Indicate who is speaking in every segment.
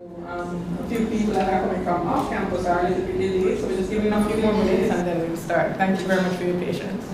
Speaker 1: A few people that are coming from off campus are a little bit delayed, so we're just giving a few more minutes and then we'll start. Thank you very much for your patience.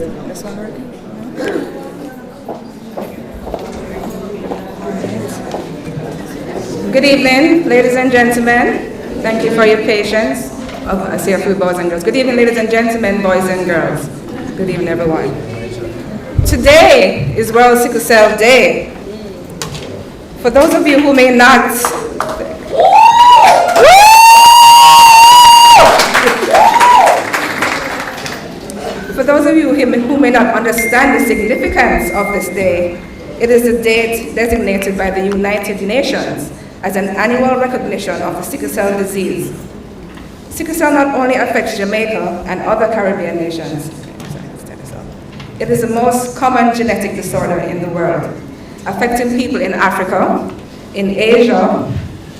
Speaker 2: This one working? Good evening, ladies and gentlemen. Thank you for your patience. Oh, I see a few boys and girls. Good evening, ladies and gentlemen, boys and girls. Good evening, everyone. Today is World Sickle Cell Day. For those of you who may not, for those of you who may not understand the significance of this day, it is a date designated by the United Nations as an annual recognition of the sickle cell disease. Sickle cell not only affects Jamaica and other Caribbean nations, it is the most common genetic disorder in the world, affecting people in Africa, in Asia,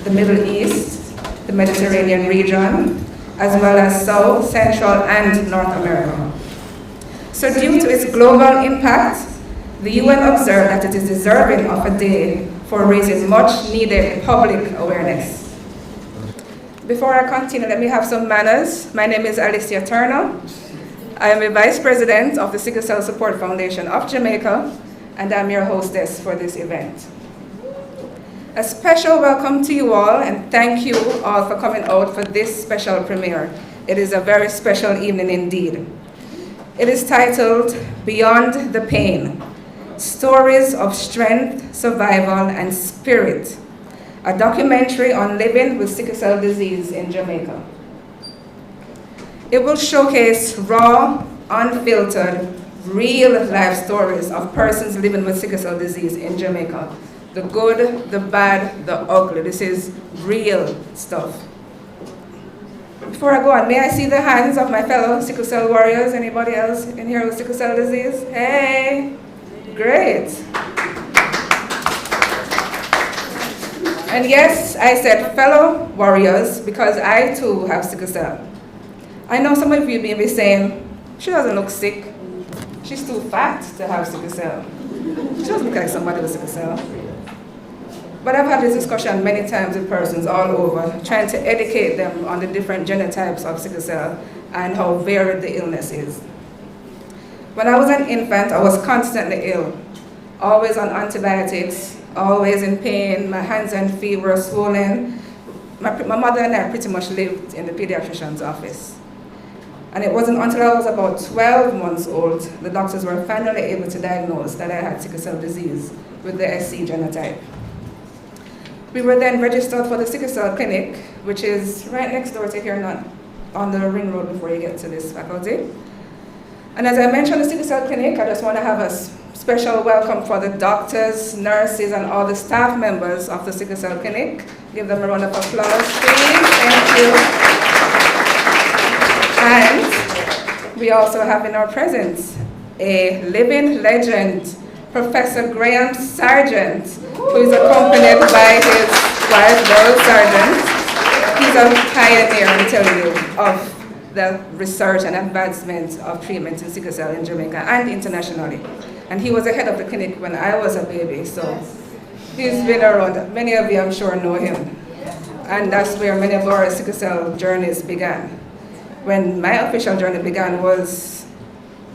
Speaker 2: the Middle East, the Mediterranean region, as well as South, Central, and North America. So due to its global impact, the UN observed that it is deserving of a day for raising much needed public awareness. Before I continue, let me have some manners. My name is Alicia Turner. I am a Vice President of the Sickle Cell Support Foundation of Jamaica, and I'm your hostess for this event. A special welcome to you all, and thank you all for coming out for this special premiere. It is a very special evening indeed. It is titled Beyond the Pain, Stories of Strength, Survival, and Spirit, a documentary on living with sickle cell disease in Jamaica. It will showcase raw, unfiltered, real life stories of persons living with sickle cell disease in Jamaica. The good, the bad, the ugly. This is real stuff. Before I go on, may I see the hands of my fellow sickle cell warriors? Anybody else in here with sickle cell disease? Hey, great. And yes, I said fellow warriors because I too have sickle cell. I know some of you may be saying, she doesn't look sick. She's too fat to have sickle cell. She doesn't look like somebody with sickle cell. But I've had this discussion many times with persons all over, trying to educate them on the different genotypes of sickle cell and how varied the illness is. When I was an infant, I was constantly ill, always on antibiotics, always in pain. My hands and feet were swollen. My mother and I pretty much lived in the pediatrician's office. And it wasn't until I was about 12 months old, the doctors were finally able to diagnose that I had sickle cell disease with the SC genotype. We were then registered for the Sickle Cell Clinic, which is right next door to here, not on the ring road before you get to this faculty. And as I mentioned, the Sickle Cell Clinic, I just want to have a special welcome for the doctors, nurses, and all the staff members of the Sickle Cell Clinic. Give them a round of applause, please. Thank you. And we also have in our presence a living legend, Professor Graham Sargent, who is accompanied by his wife, Beryl Sargent. He's a pioneer, I'm telling you, of the research and advancement of treatment in sickle cell in Jamaica and internationally. And he was the head of the clinic when I was a baby, so he's been around. Many of you, I'm sure, know him. And that's where many of our sickle cell journeys began. When my official journey began was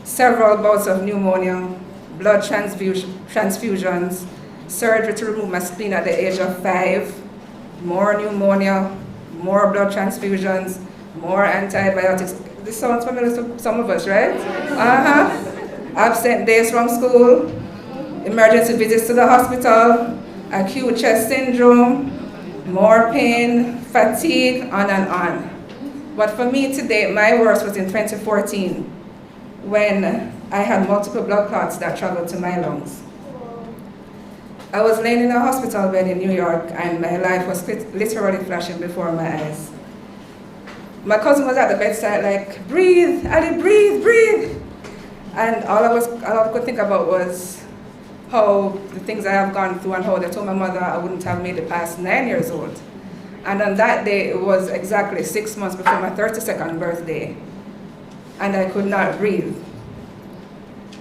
Speaker 2: several bouts of pneumonia, blood transfusions, surgery to remove my spleen at the age of 5, more pneumonia, more blood transfusions, more antibiotics. This sounds familiar to some of us, right? Absent days from school, emergency visits to the hospital, acute chest syndrome, more pain, fatigue, on and on. But for me today, my worst was in 2014 when I had multiple blood clots that traveled to my lungs. I was laying in a hospital bed in New York and my life was literally flashing before my eyes. My cousin was at the bedside like, breathe, Ali, breathe, breathe. And all I could think about was how the things I have gone through and how they told my mother I wouldn't have made it past 9 years old. And on that day, it was exactly 6 months before my 32nd birthday. And I could not breathe.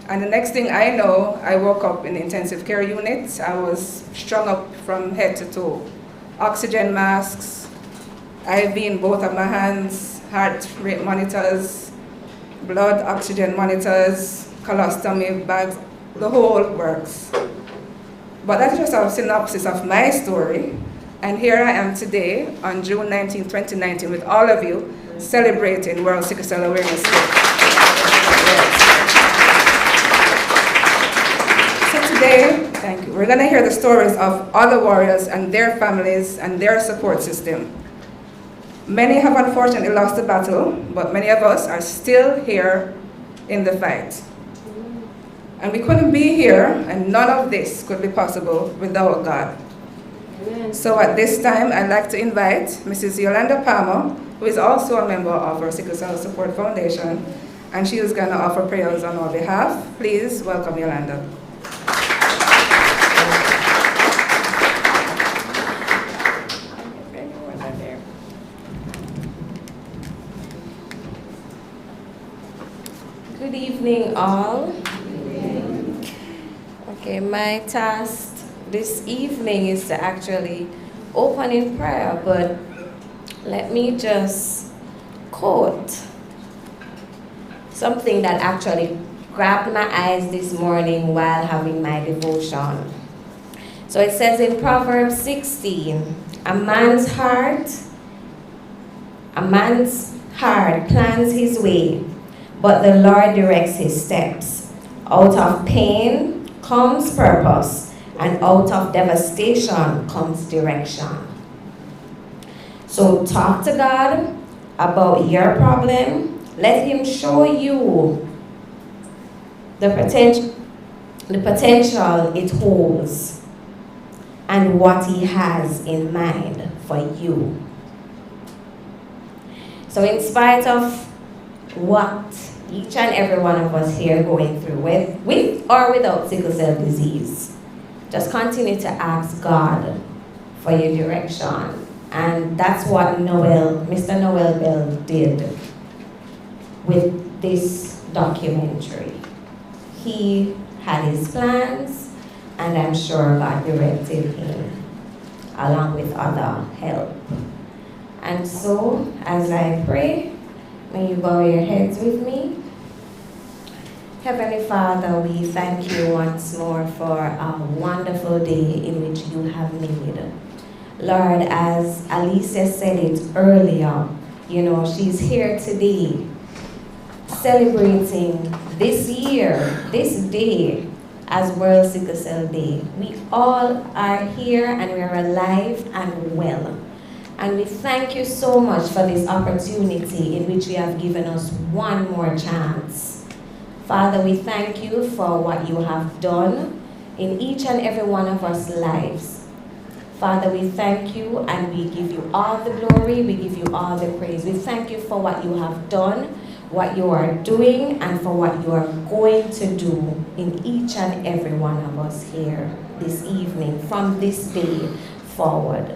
Speaker 2: And the next thing I know, I woke up in the intensive care unit. I was strung up from head to toe. Oxygen masks, IV in both of my hands, heart rate monitors, blood oxygen monitors, colostomy bags, the whole works. But that's just a synopsis of my story. And here I am today on June 19, 2019 with all of you celebrating World Sickle Cell Awareness Day. Yes. So today, thank you, we're going to hear the stories of other warriors and their families and their support system. Many have unfortunately lost the battle, but many of us are still here in the fight. And we couldn't be here, and none of this could be possible without God. Amen. So at this time, I'd like to invite Mrs. Yolanda Palmer, who is also a member of our Sickle Cell Support Foundation, and she is going to offer prayers on our behalf. Please welcome Yolanda.
Speaker 3: Good evening, all. Okay, my task this evening is to actually open in prayer, but let me just quote something that actually grabbed my eyes this morning while having my devotion. So it says in Proverbs 16, a man's heart plans his way, but the Lord directs his steps. Out of pain comes purpose, and out of devastation comes direction. So talk to God about your problem. Let him show you the potential it holds and what he has in mind for you. So in spite of what each and every one of us here going through with or without sickle cell disease, just continue to ask God for your direction. And that's what Mr. Noel Bell did with this documentary. He had his plans, and I'm sure God directed him along with other help. And so, as I pray, may you bow your heads with me. Heavenly Father, we thank you once more for a wonderful day in which you have made. Lord, as Alicia said it earlier, she's here today celebrating this year, this day, as World Sickle Cell Day. We all are here and we are alive and well. And we thank you so much for this opportunity in which you have given us one more chance. Father, we thank you for what you have done in each and every one of us lives. Father, we thank you and we give you all the glory, we give you all the praise. We thank you for what you have done, what you are doing, and for what you are going to do in each and every one of us here this evening, from this day forward.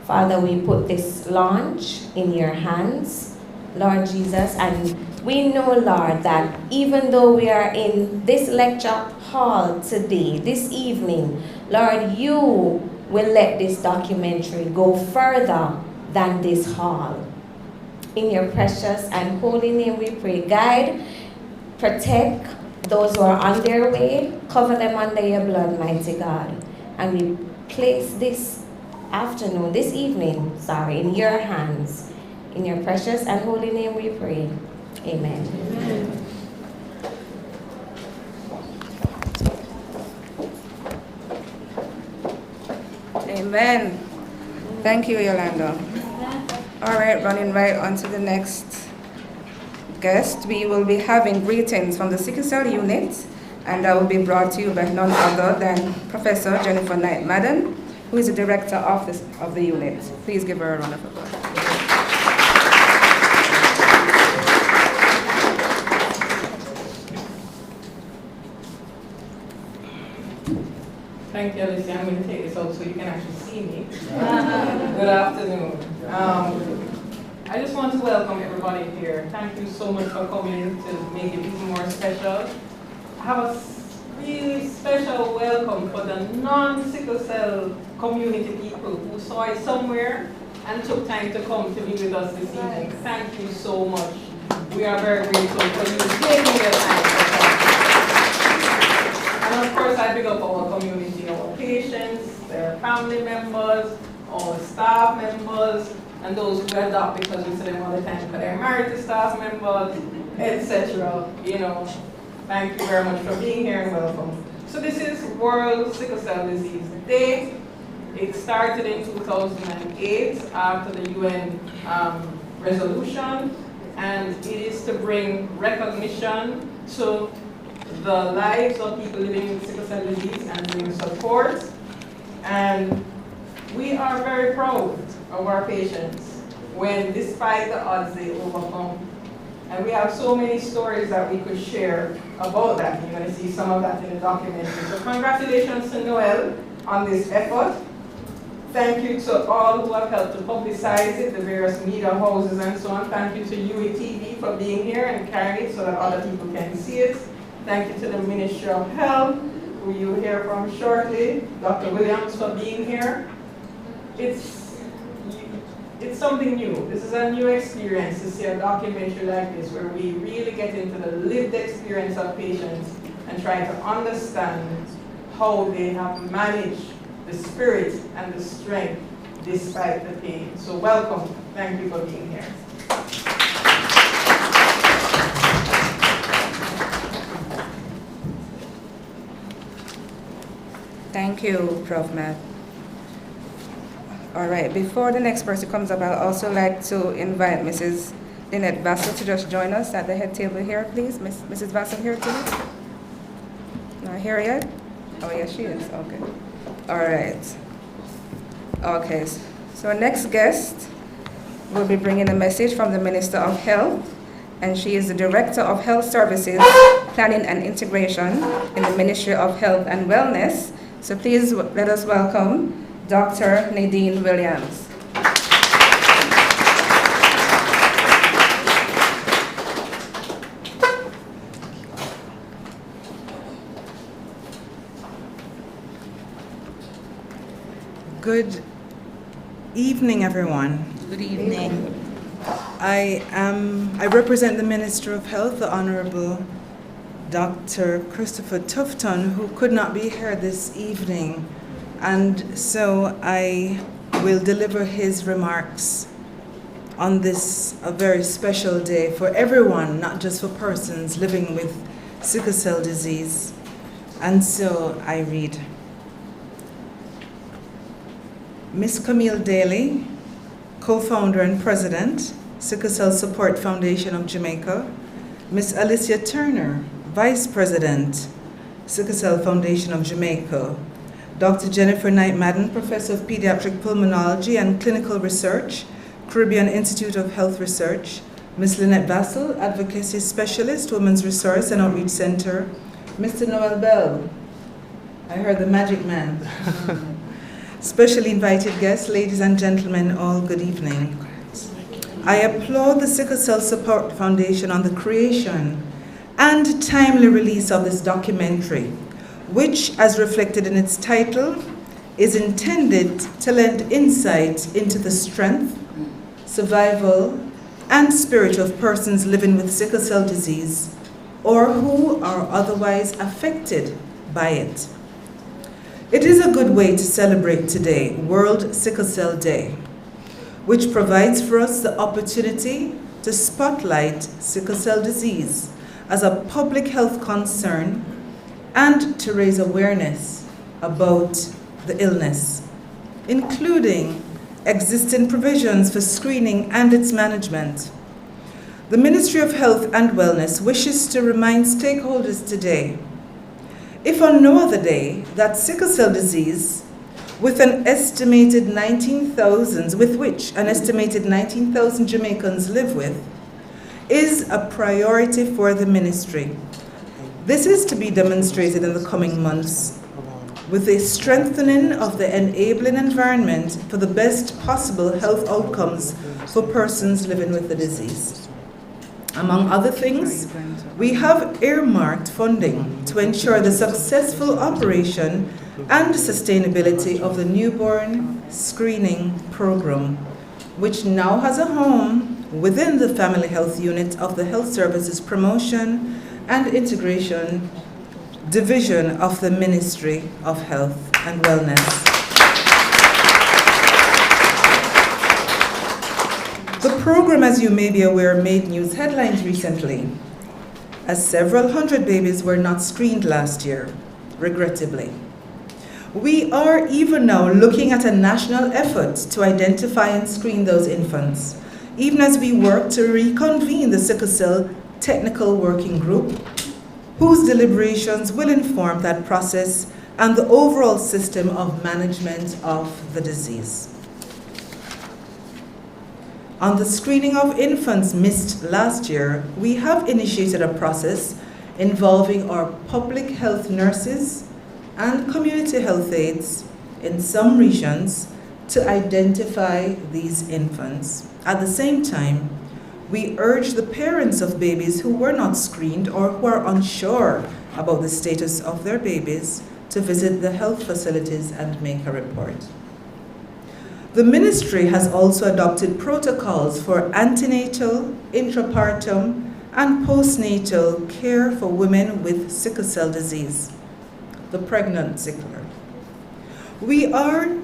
Speaker 3: Father, we put this launch in your hands, Lord Jesus, and we know, Lord, that even though we are in this lecture hall today, this evening, Lord, you will let this documentary go further than this hall. In your precious and holy name we pray. Guide, protect those who are on their way, cover them under your blood, mighty God. And we place this evening, in your hands. In your precious and holy name we pray. Amen. Amen.
Speaker 2: Amen. Thank you, Yolanda. All right, running right on to the next guest. We will be having greetings from the Sickle Cell Unit, and that will be brought to you by none other than Professor Jennifer Knight-Madden, who is the director of the unit. Please give her a round of applause.
Speaker 1: Thank you, Alicia. I'm going to take this out so you can actually see me. Good afternoon. I just want to welcome everybody here. Thank you so much for coming to make it even more special. I have a really special welcome for the non-sickle cell community people who saw it somewhere and took time to come to be with us this evening. Thank you so much. We are very grateful for you taking your time to come. And of course, I big up our community, our patients, their family members, our staff members, and those who adopt because we see them all the time because they're married to staff members, etc. You know, thank you very much for being here and welcome. So this is World Sickle Cell Disease Day. It started in 2008 after the UN resolution, and it is to bring recognition to the lives of people living with sickle cell disease and bring support. And we are very proud of our patients when, despite the odds, they overcome. And we have so many stories that we could share about that. You're going to see some of that in the documentary. So congratulations to Noel on this effort. Thank you to all who have helped to publicize it, the various media houses and so on. Thank you to UATV for being here and carrying it so that other people can see it. Thank you to the Ministry of Health, who you'll hear from shortly, Dr. Williams for being here. It's something new. This is a new experience to see a documentary like this where we really get into the lived experience of patients and try to understand how they have managed the spirit and the strength despite the pain. So welcome. Thank you for being here.
Speaker 2: Thank you, Prof. Matt. All right, before the next person comes up, I'd also like to invite Mrs. Lynette Vassell to just join us at the head table here, please. Mrs. Vassell here too? Not here yet? Oh, yes, she is. Okay. All right. Okay, so our next guest will be bringing a message from the Minister of Health, and she is the Director of Health Services, Planning and Integration in the Ministry of Health and Wellness. So please let us welcome Dr. Nadine Williams.
Speaker 4: Good evening, everyone.
Speaker 2: Good evening.
Speaker 4: I represent the Minister of Health, the Honorable Dr. Christopher Tufton, who could not be here this evening, and so I will deliver his remarks on this a very special day for everyone, not just for persons living with sickle cell disease. And so I read. Ms. Camille Daly, co-founder and president, Sickle Cell Support Foundation of Jamaica. Ms. Alicia Turner, vice president, Sickle Cell Foundation of Jamaica. Dr. Jennifer Knight Madden, professor of pediatric pulmonology and clinical research, Caribbean Institute of Health Research. Ms. Lynette Vassell, advocacy specialist, Women's Resource and Outreach Center. Mr. Noel Bell, I heard the magic man. Specially invited guests, ladies and gentlemen, all good evening. I applaud the Sickle Cell Support Foundation on the creation and timely release of this documentary, which, as reflected in its title, is intended to lend insight into the strength, survival, and spirit of persons living with sickle cell disease or who are otherwise affected by it. It is a good way to celebrate today, World Sickle Cell Day, which provides for us the opportunity to spotlight sickle cell disease as a public health concern and to raise awareness about the illness, including existing provisions for screening and its management. The Ministry of Health and Wellness wishes to remind stakeholders today, if on no other day, that sickle cell disease, with which an estimated 19,000 Jamaicans live with, is a priority for the ministry. This is to be demonstrated in the coming months with a strengthening of the enabling environment for the best possible health outcomes for persons living with the disease. Among other things, we have earmarked funding to ensure the successful operation and sustainability of the newborn screening program, which now has a home within the Family Health Unit of the Health Services Promotion and Integration Division of the Ministry of Health and Wellness. The program, as you may be aware, made news headlines recently, as several hundred babies were not screened last year, regrettably. We are even now looking at a national effort to identify and screen those infants, even as we work to reconvene the Sickle Cell Technical Working Group, whose deliberations will inform that process and the overall system of management of the disease. On the screening of infants missed last year, we have initiated a process involving our public health nurses and community health aides in some regions to identify these infants. At the same time, we urge the parents of babies who were not screened or who are unsure about the status of their babies to visit the health facilities and make a report. The ministry has also adopted protocols for antenatal, intrapartum, and postnatal care for women with sickle cell disease, the pregnant sickler. We are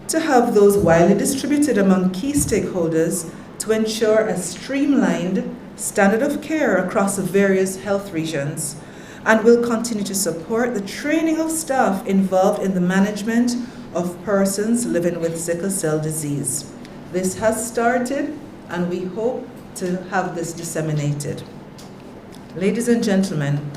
Speaker 4: to have those widely distributed among key stakeholders to ensure a streamlined standard of care across the various health regions, and will continue to support the training of staff involved in the management of persons living with sickle cell disease. This has started, and we hope to have this disseminated. Ladies and gentlemen,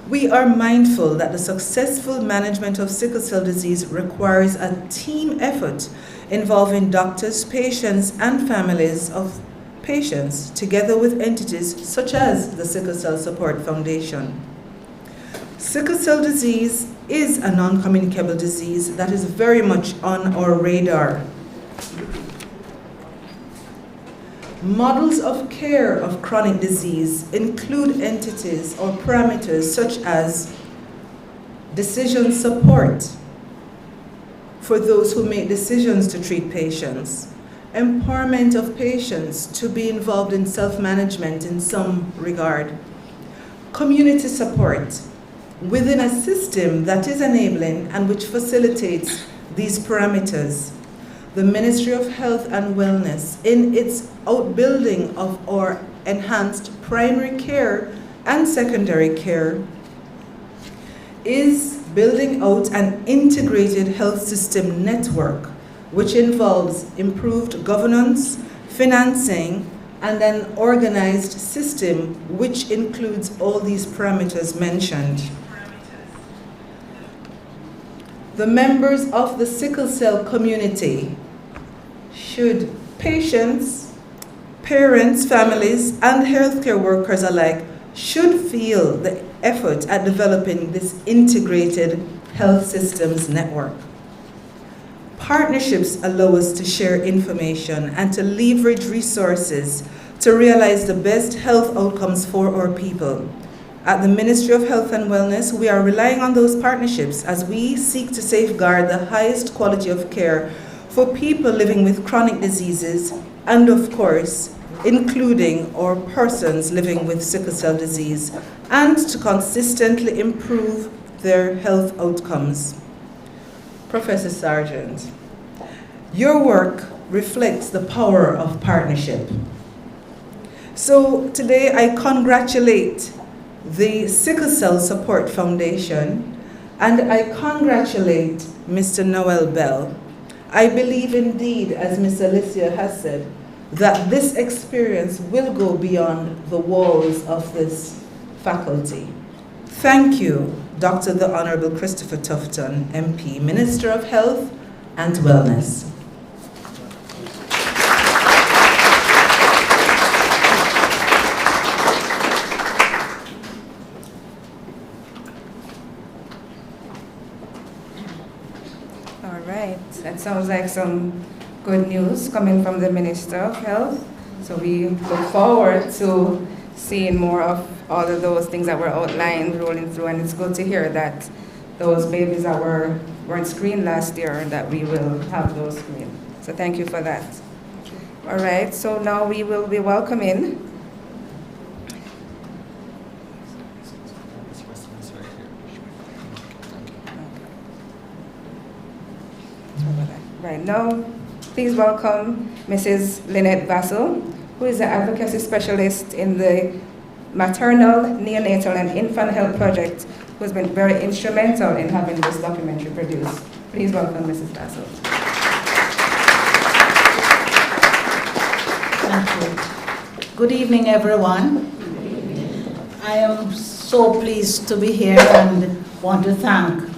Speaker 4: we are mindful that the successful management of sickle cell disease requires a team effort involving doctors, patients, and families of patients, together with entities such as the Sickle Cell Support Foundation. Sickle cell disease is a non-communicable disease that is very much on our radar. Models of care of chronic disease include entities or parameters such as decision support for those who make decisions to treat patients, empowerment of patients to be involved in self-management in some regard, community support within a system that is enabling and which facilitates these parameters. The Ministry of Health and Wellness, in its outbuilding of our enhanced primary care and secondary care, is building out an integrated health system network, which involves improved governance, financing, and an organized system which includes all these parameters mentioned. The members of the sickle cell community should patients, parents, families, and healthcare workers alike should feel the effort at developing this integrated health systems network. Partnerships allow us to share information and to leverage resources to realize the best health outcomes for our people. At the Ministry of Health and Wellness, we are relying on those partnerships as we seek to safeguard the highest quality of care for people living with chronic diseases and, of course, including our persons living with sickle cell disease, and to consistently improve their health outcomes. Professor Sargent, your work reflects the power of partnership. So today I congratulate the Sickle Cell Support Foundation, and I congratulate Mr. Noel Bell. I believe indeed, as Ms. Alicia has said, that this experience will go beyond the walls of this faculty. Thank you, Dr. the Honorable Christopher Tufton, MP, Minister of Health and Wellness.
Speaker 2: All right, that sounds like some good news coming from the Minister of Health. So we look forward to seeing more of all of those things that were outlined rolling through, and it's good to hear that those babies that weren't screened last year, that we will have those screened. So thank you for that. All right, so now we will be welcoming And now, please welcome Mrs. Lynette Vassell, who is the advocacy specialist in the Maternal, Neonatal, and Infant Health Project, who has been very instrumental in having this documentary produced. Please welcome Mrs. Vassell.
Speaker 5: Thank you. Good evening, everyone. I am so pleased to be here and want to thank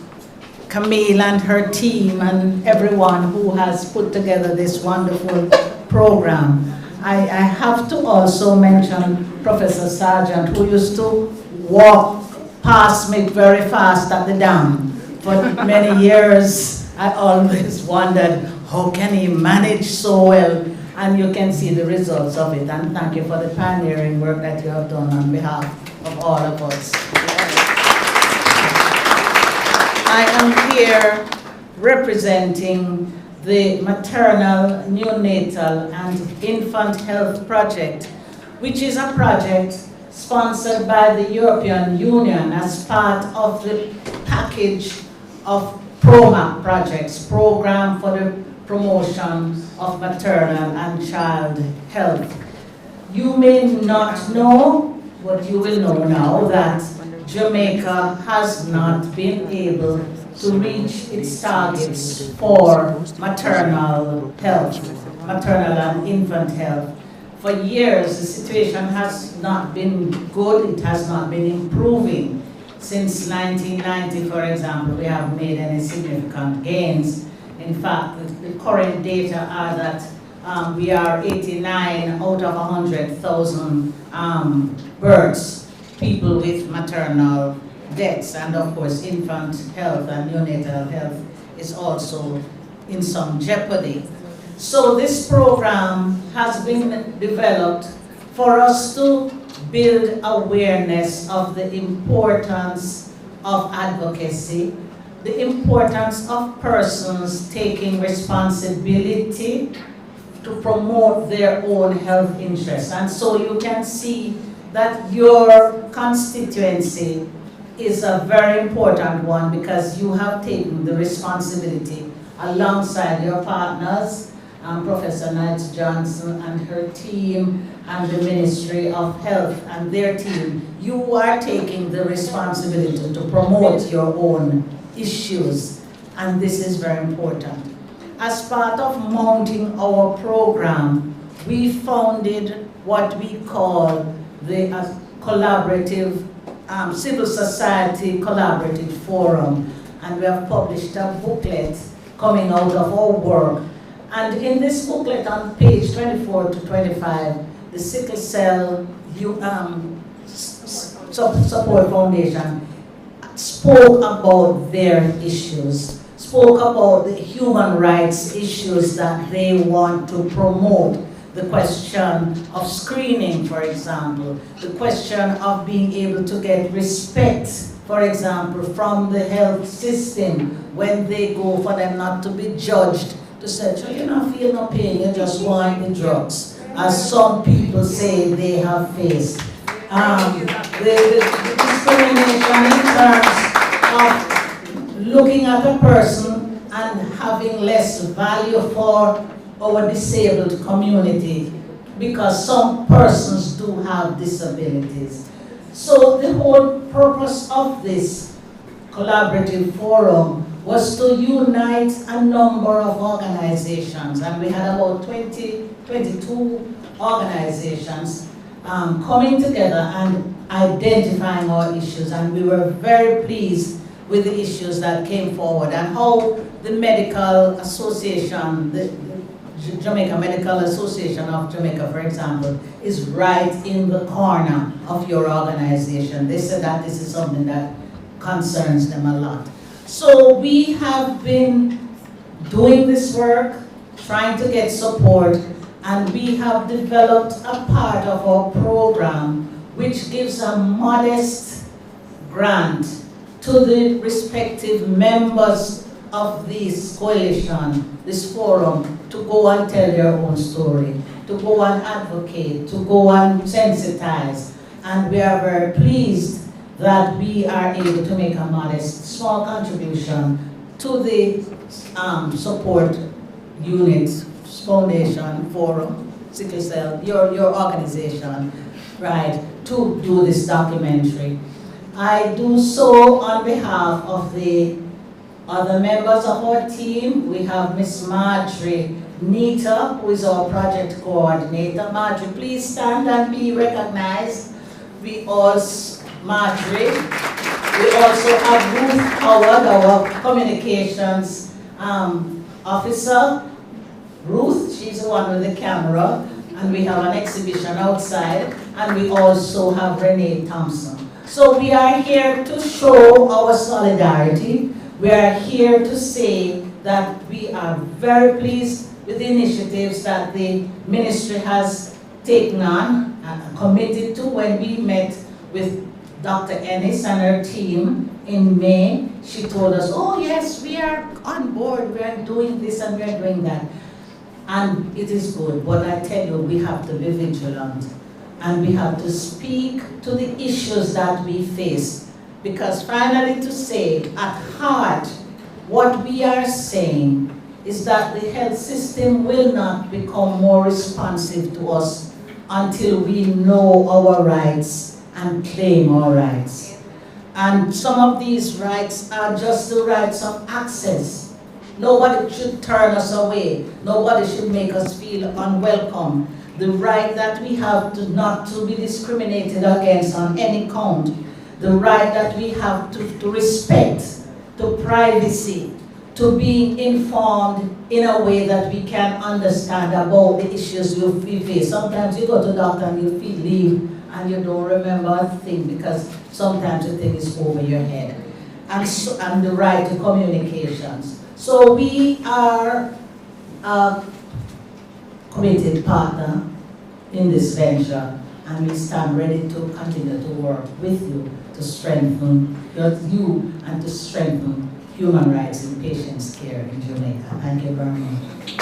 Speaker 5: Camille and her team and everyone who has put together this wonderful program. I have to also mention Professor Sargent, who used to walk past me very fast at the dam. For many years, I always wondered, how can he manage so well? And you can see the results of it. And thank you for the pioneering work that you have done on behalf of all of us. I am here representing the Maternal, Neonatal, and Infant Health Project, which is a project sponsored by the European Union as part of the package of PROMAC projects, Program for the Promotion of Maternal and Child Health. You may not know, but you will know now, that Jamaica has not been able to reach its targets for maternal health, maternal and infant health. For years, the situation has not been good, it has not been improving. Since 1990, for example, we haven't made any significant gains. In fact, the current data are that we are 89 out of 100,000 births, people with maternal deaths, and of course infant health and neonatal health is also in some jeopardy. So this program has been developed for us to build awareness of the importance of advocacy, the importance of persons taking responsibility to promote their own health interests. And so you can see that your constituency is a very important one because you have taken the responsibility alongside your partners, Professor Knight Johnson and her team, and the Ministry of Health and their team. You are taking the responsibility to promote your own issues, and this is very important. As part of mounting our program, we founded what we call the collaborative Civil Society Collaborative Forum, and we have published a booklet coming out of our work. And in this booklet on page 24 to 25, the Sickle Cell Support Foundation spoke about their issues, spoke about the human rights issues that they want to promote. The question of screening, for example, the question of being able to get respect, for example, from the health system when they go, for them not to be judged, to say, so you don't feel no pain, you just want the drugs, as some people say they have faced. The discrimination in terms of looking at a person and having less value for our disabled community because some persons do have disabilities. So the whole purpose of this collaborative forum was to unite a number of organizations, and we had about 22 organizations coming together and identifying our issues, and we were very pleased with the issues that came forward and how the Medical Association, the Jamaica Medical Association of Jamaica, for example, is right in the corner of your organization. They said that this is something that concerns them a lot. So we have been doing this work, trying to get support, and we have developed a part of our program which gives a modest grant to the respective members of this coalition, this forum, to go and tell their own story, to go and advocate, to go and sensitize. And we are very pleased that we are able to make a modest, small contribution to the support unit, foundation, forum, Sickle Cell, your organization, right, to do this documentary. I do so on behalf of the other members of our team. We have Miss Marjorie Nita, who is our project coordinator. Marjorie, please stand and be recognized. We also, Marjorie. We also have Ruth Howard, our communications officer. Ruth, she's the one with the camera, and we have an exhibition outside, and we also have Renee Thompson. So we are here to show our solidarity. We are here to say that we are very pleased with the initiatives that the ministry has taken on and committed to. When we met with Dr. Ennis and her team in May, she told us, oh yes, we are on board, we are doing this and we are doing that. And it is good, but I tell you, we have to be vigilant and we have to speak to the issues that we face. Because finally to say, at heart, what we are saying is that the health system will not become more responsive to us until we know our rights and claim our rights. And some of these rights are just the rights of access. Nobody should turn us away. Nobody should make us feel unwelcome. The right that we have to not to be discriminated against on any count. The right that we have to respect, to privacy, to be informed in a way that we can understand about the issues we face. Sometimes you go to the doctor and you feel leave and you don't remember a thing because sometimes the thing is over your head. And the right to communications. So we are a committed partner in this venture, and we stand ready to continue to work with you to strengthen you and to strengthen human rights in patients' care in Jamaica. Thank you very much.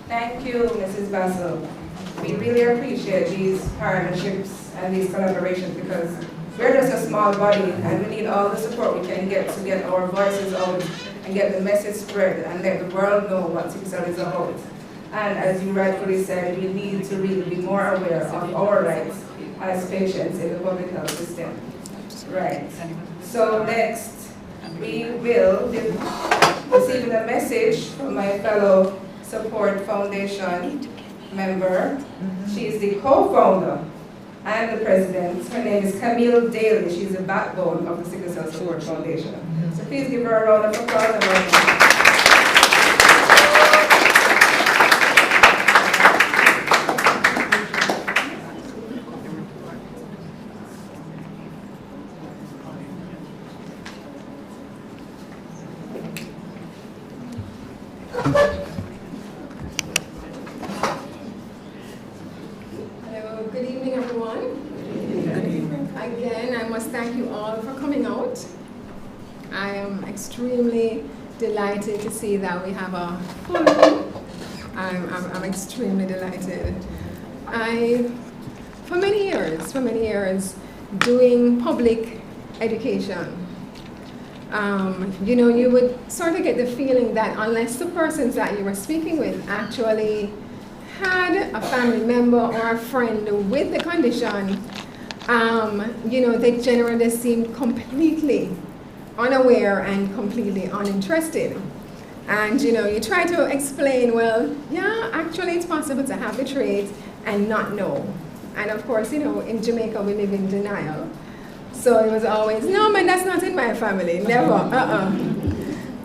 Speaker 2: Thank you, Mrs. Basil. We really appreciate these partnerships and these collaborations because we're just a small body and we need all the support we can get to get our voices out and get the message spread and let the world know what Sickle Cell is about. And as you rightfully said, we need to really be more aware of our rights as patients in the public health system. Right. So next, we will be receiving a message from my fellow Support Foundation member. She is the co-founder and the president. Her name is Camille Daly. She's the backbone of the Sickle Cell Support Foundation. So please give her a round of applause.
Speaker 6: Good evening, everyone. Good evening. Again, I must thank you all for coming out. I am extremely delighted to see that we have a full room. I'm extremely delighted. For many years, doing public education, you would sort of get the feeling that unless the persons that you were speaking with actually had a family member or a friend with the condition, they generally seemed completely unaware and completely uninterested. And you try to explain, well, yeah, actually it's possible to have the trait and not know. And of course, in Jamaica we live in denial. So it was always, no man, that's not in my family, never,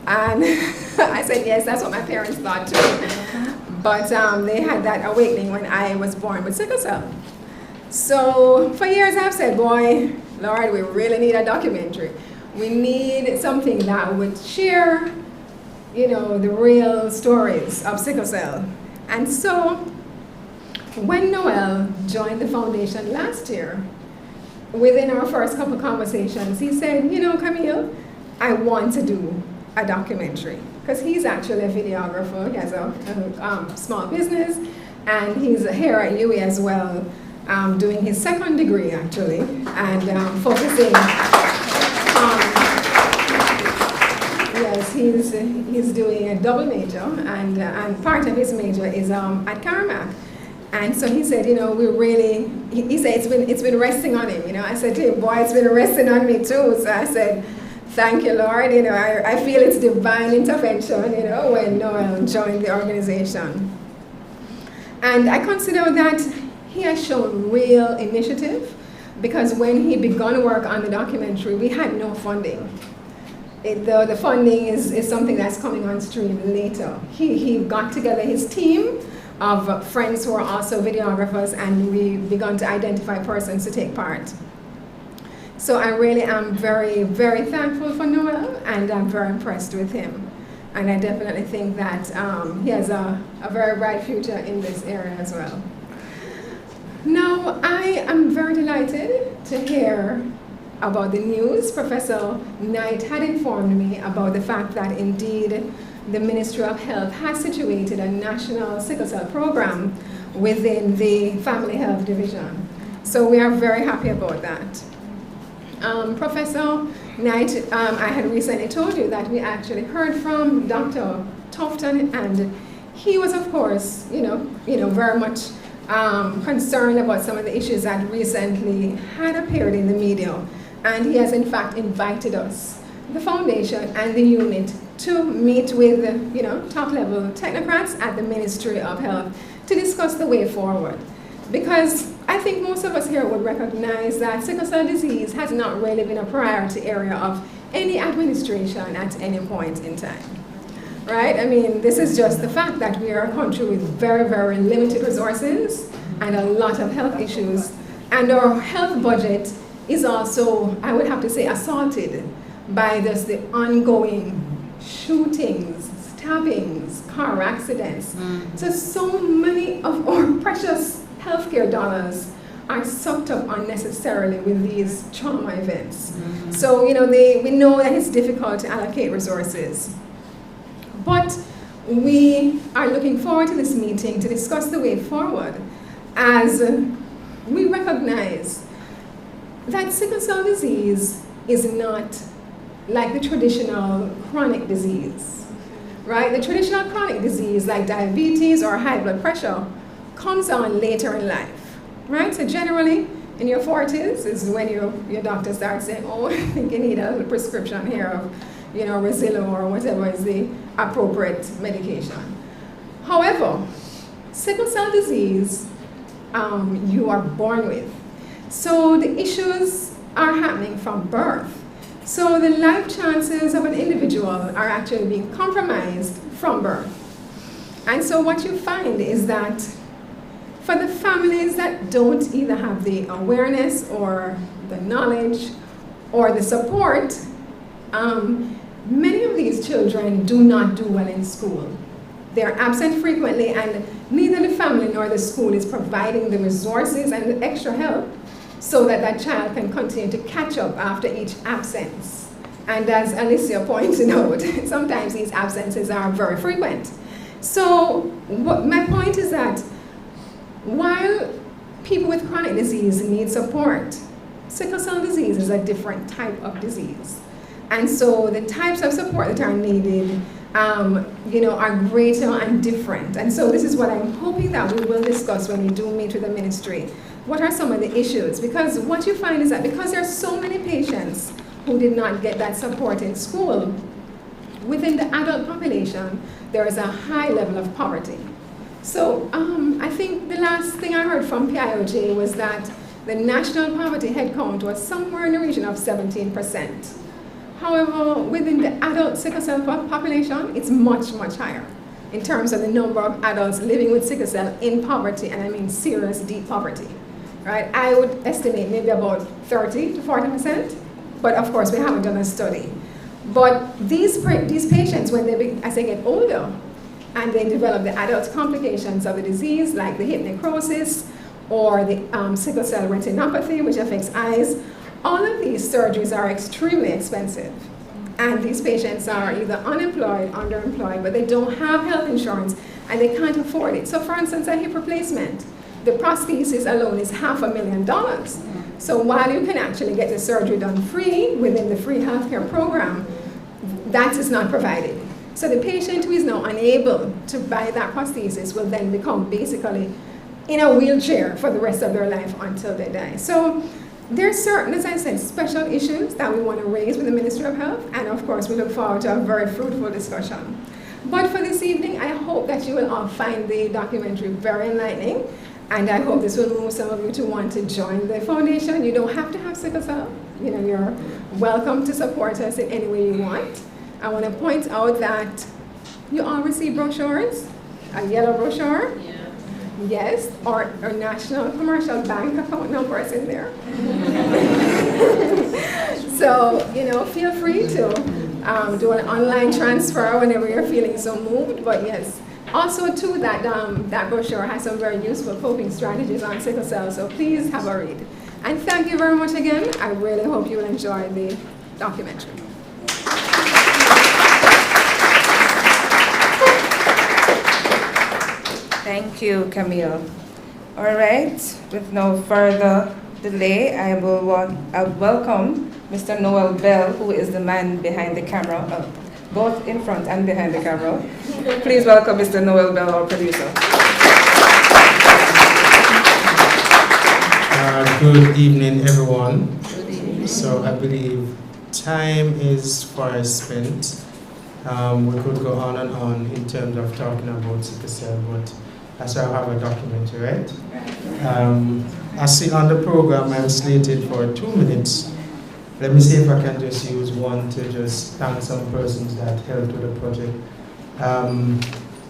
Speaker 6: And I said, yes, that's what my parents thought too. But they had that awakening when I was born with sickle cell. So for years I've said, boy, Lord, we really need a documentary. We need something that would share, the real stories of sickle cell. And so when Noel joined the foundation last year, within our first couple conversations, he said, Camille, I want to do a documentary. Because he's actually a videographer, he has a small business, and he's here at UWI as well, doing his second degree actually, and focusing on, yes, he's doing a double major, and part of his major is at Carmack. And so he said, you know, he said it's been resting on him, you know. I said to him, boy, it's been resting on me too. So I said, thank you, Lord, you know, I feel it's divine intervention, you know, when Noel joined the organization. And I consider that he has shown real initiative, because when he began work on the documentary, we had no funding. The funding is something that's coming on stream later. He got together his team of friends who are also videographers, and we began to identify persons to take part. So I really am very, very thankful for Noel, and I'm very impressed with him. And I definitely think that he has a very bright future in this area as well. Now, I am very delighted to hear about the news. Professor Knight had informed me about the fact that indeed the Ministry of Health has situated a national sickle cell program within the Family Health Division. So we are very happy about that. Professor Knight, I had recently told you that we actually heard from Dr. Tufton, and he was, of course, you know, very much concerned about some of the issues that recently had appeared in the media. And he has in fact invited us, the foundation and the unit, to meet with, you know, top-level technocrats at the Ministry of Health to discuss the way forward. Because I think most of us here would recognize that sickle cell disease has not really been a priority area of any administration at any point in time. Right? I mean, this is just the fact that we are a country with very, very limited resources and a lot of health issues. And our health budget is also, I would have to say, assaulted by just the ongoing shootings, stabbings, car accidents. So many of our precious healthcare dollars are sucked up unnecessarily with these trauma events. So, you know, we know that it's difficult to allocate resources. But we are looking forward to this meeting to discuss the way forward, as we recognize that sickle cell disease is not like the traditional chronic disease, right? The traditional chronic disease, like diabetes or high blood pressure, comes on later in life, right? So generally, in your 40s is when your doctor starts saying, oh, I think you need a prescription here of, you know, Rezillo or whatever is the appropriate medication. However, sickle cell disease, you are born with. So the issues are happening from birth. So the life chances of an individual are actually being compromised from birth. And so what you find is that for the families that don't either have the awareness or the knowledge or the support, many of these children do not do well in school. They're absent frequently, and neither the family nor the school is providing the resources and the extra help so that that child can continue to catch up after each absence. And as Alicia pointed out, sometimes these absences are very frequent. So my point is that while people with chronic disease need support, sickle cell disease is a different type of disease. And so the types of support that are needed, you know, are greater and different. And so this is what I'm hoping that we will discuss when we do meet with the ministry. What are some of the issues? Because what you find is that because there are so many patients who did not get that support in school, within the adult population, there is a high level of poverty. So I think the last thing I heard from PIOJ was that the national poverty headcount was somewhere in the region of 17%. However, within the adult sickle cell population, it's much, much higher in terms of the number of adults living with sickle cell in poverty, and I mean serious, deep poverty, right? I would estimate maybe about 30 to 40%, but of course we haven't done a study. But these patients, as they get older, and they develop the adult complications of the disease, like the hip necrosis or the sickle cell retinopathy, which affects eyes, all of these surgeries are extremely expensive. And these patients are either unemployed, underemployed, but they don't have health insurance and they can't afford it. So for instance, a hip replacement the prosthesis alone is $500,000. So while you can actually get the surgery done free within the free healthcare program, that is not provided. So the patient who is now unable to buy that prosthesis will then become basically in a wheelchair for the rest of their life until they die. So there's certain, as I said, special issues that we want to raise with the Ministry of Health, and of course we look forward to a very fruitful discussion. But for this evening, I hope that you will all find the documentary very enlightening, and I hope this will move some of you to want to join the foundation. You don't have to have sickle cell. You know, you're welcome to support us in any way you want. I want to point out that you all receive brochures, a yellow brochure. Yeah. Yes, or national commercial bank account number is in there. So, you know, feel free to do an online transfer whenever you're feeling so moved. But yes, also too, that brochure has some very useful coping strategies on sickle cell, so please have a read. And thank you very much again. I really hope you will enjoy the documentary.
Speaker 2: Thank you, Camille. All right, with no further delay, I will welcome Mr. Noel Bell, who is the man behind the camera, both in front and behind the camera. Please welcome Mr. Noel Bell, our producer.
Speaker 7: Good evening, everyone. Good evening. So I believe time is far spent. We could go on and on in terms of talking about sickle cell, but I still have a documentary, right? I see on the program I'm slated for 2 minutes. Let me see if I can just use one to just thank some persons that helped with the project.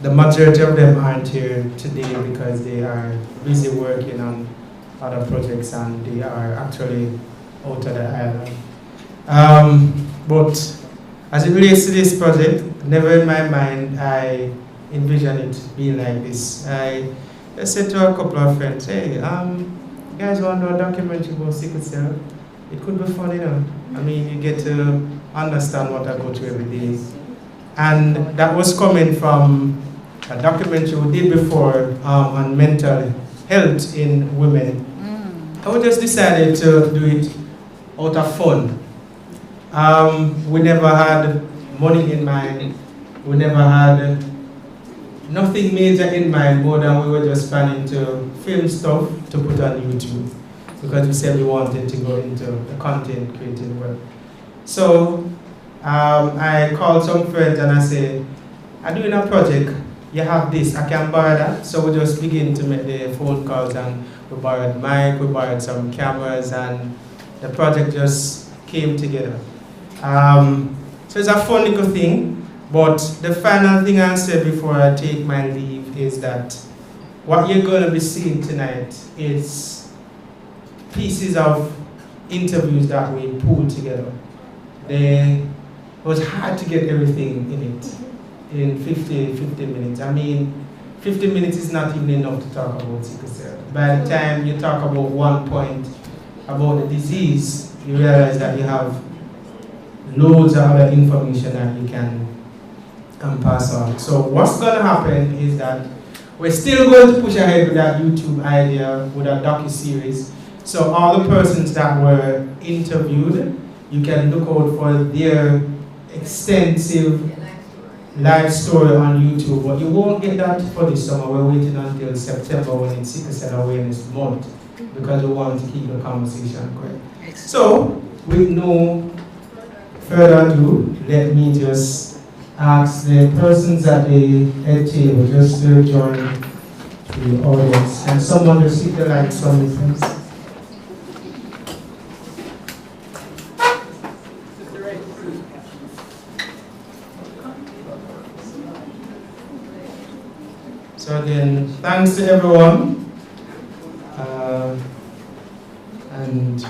Speaker 7: The majority of them aren't here today because they are busy working on other projects and they are actually out of the island. But as it relates to this project, never in my mind I envision it being like this. I said to a couple of friends, hey, you guys want to do a documentary about sickle cell? It could be fun, you know. I mean, you get to understand what I go through every day. And that was coming from a documentary we did before on mental health in women. I just decided to do it out of fun. We never had money in mind. We never had nothing major in mind more than we were just planning to film stuff to put on YouTube because we said we wanted to go into the content creating world. So I called some friends and I said, I'm doing a project. You have this, I can borrow that. So we just begin to make the phone calls and we borrowed mic, we borrowed some cameras and the project just came together. So it's a fun little thing. But the final thing I'll say before I take my leave is that what you're going to be seeing tonight is pieces of interviews that we pulled together. It was hard to get everything in it in 50 minutes. I mean, 50 minutes is not even enough to talk about sickle cell. By the time you talk about one point about the disease, you realize that you have loads of other information that you can pass on. So what's going to happen is that we're still going to push ahead with that YouTube idea, with our docu-series. So all the persons that were interviewed, you can look out for their extensive live story on YouTube. But you won't get that for this summer. We're waiting until September when it's Sickle Cell Awareness Month because we want to keep the conversation going. So with no further ado, let me just ask the persons at the head table just to join the audience. And someone to seek the lights from the friends. So again, thanks to everyone. And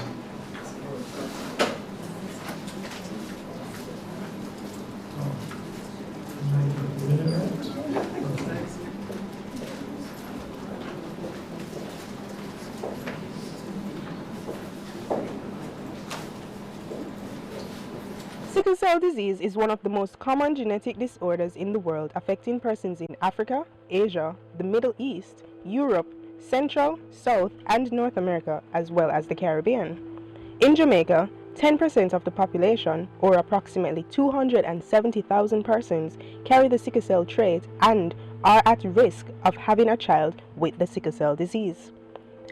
Speaker 8: Sickle cell disease is one of the most common genetic disorders in the world, affecting persons in Africa, Asia, the Middle East, Europe, Central, South, and North America, as well as the Caribbean. In Jamaica, 10% of the population, or approximately 270,000 persons, carry the sickle cell trait and are at risk of having a child with the sickle cell disease.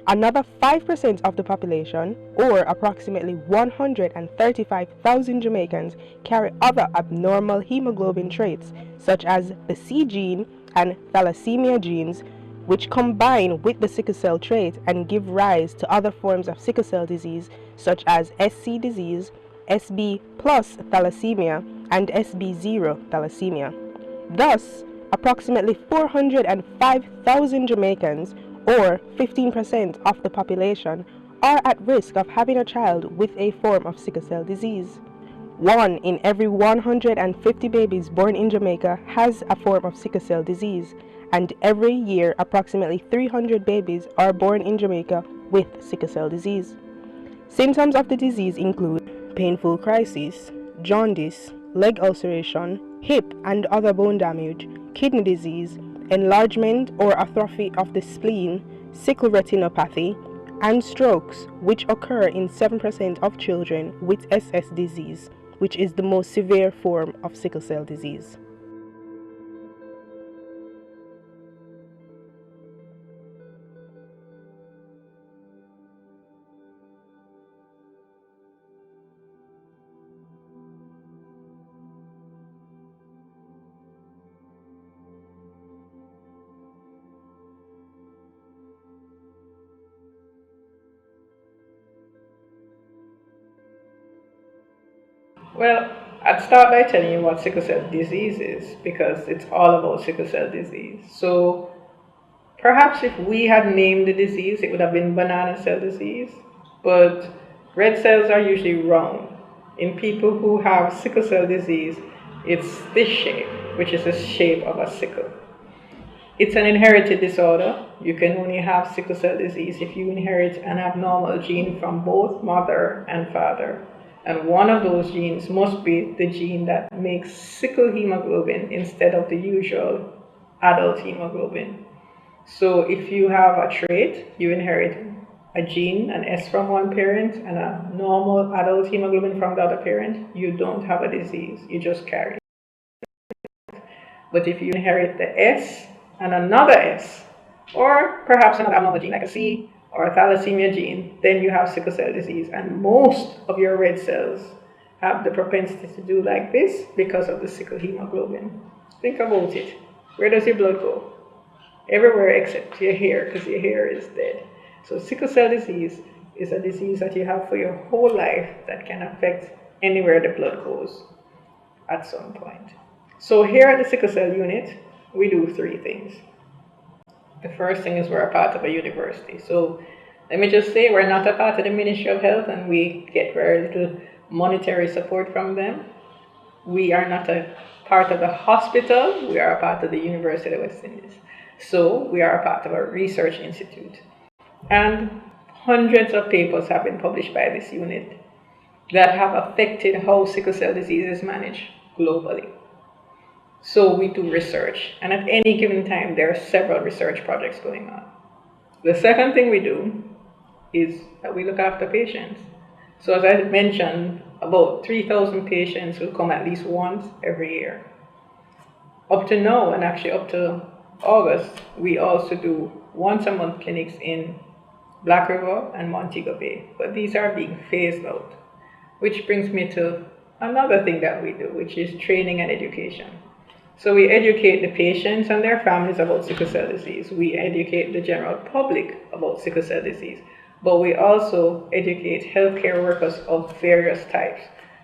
Speaker 8: Another 5% of the population, or approximately 135,000 Jamaicans, carry other abnormal hemoglobin traits, such as the C gene and thalassemia genes, which combine with the sickle cell trait and give rise to other forms of sickle cell disease, such as SC disease, SB plus thalassemia, and SB0 thalassemia. Thus, approximately 405,000 Jamaicans, or 15% of the population, are at risk of having a child with a form of sickle cell disease. 1 in every 150 babies born in Jamaica has a form of sickle cell disease, and every year approximately 300 babies are born in Jamaica with sickle cell disease. Symptoms of the disease include painful crises, jaundice, leg ulceration, hip and other bone damage, kidney disease, enlargement or atrophy of the spleen, sickle retinopathy, and strokes, which occur in 7% of children with SS disease, which is the most severe form of sickle cell disease.
Speaker 1: Well, I'd start by telling you what sickle cell disease is, because it's all about sickle cell disease. So perhaps if we had named the disease, it would have been banana cell disease, but red cells are usually round. In people who have sickle cell disease, it's this shape, which is the shape of a sickle. It's an inherited disorder. You can only have sickle cell disease if you inherit an abnormal gene from both mother and father. And one of those genes must be the gene that makes sickle hemoglobin instead of the usual adult hemoglobin. So if you have a trait, you inherit a gene, an S from one parent, and a normal adult hemoglobin from the other parent, you don't have a disease, you just carry it. But if you inherit the S and another S, or perhaps another abnormal gene like a C, or a thalassemia gene, then you have sickle cell disease. And most of your red cells have the propensity to do like this because of the sickle hemoglobin. Think about it. Where does your blood go? Everywhere except your hair, because your hair is dead. So sickle cell disease is a disease that you have for your whole life that can affect anywhere the blood goes at some point. So here at the Sickle Cell Unit, we do 3 things. The first thing is we're a part of a university. So let me just say we're not a part of the Ministry of Health, and we get very little monetary support from them. We are not a part of the hospital, we are a part of the University of West Indies. So we are a part of a research institute. And hundreds of papers have been published by this unit that have affected how sickle cell disease is managed globally. So we do research, and at any given time there are several research projects going on. The second thing we do is that we look after patients. So as I mentioned, about 3,000 patients will come at least once every year. Up to now, and actually up to August, we also do once a month clinics in Black River and Montego Bay, but these are being phased out. Which brings me to another thing that we do, which is training and education. So we educate the patients and their families about sickle cell disease. We educate the general public about sickle cell disease. But we also educate healthcare workers of various types.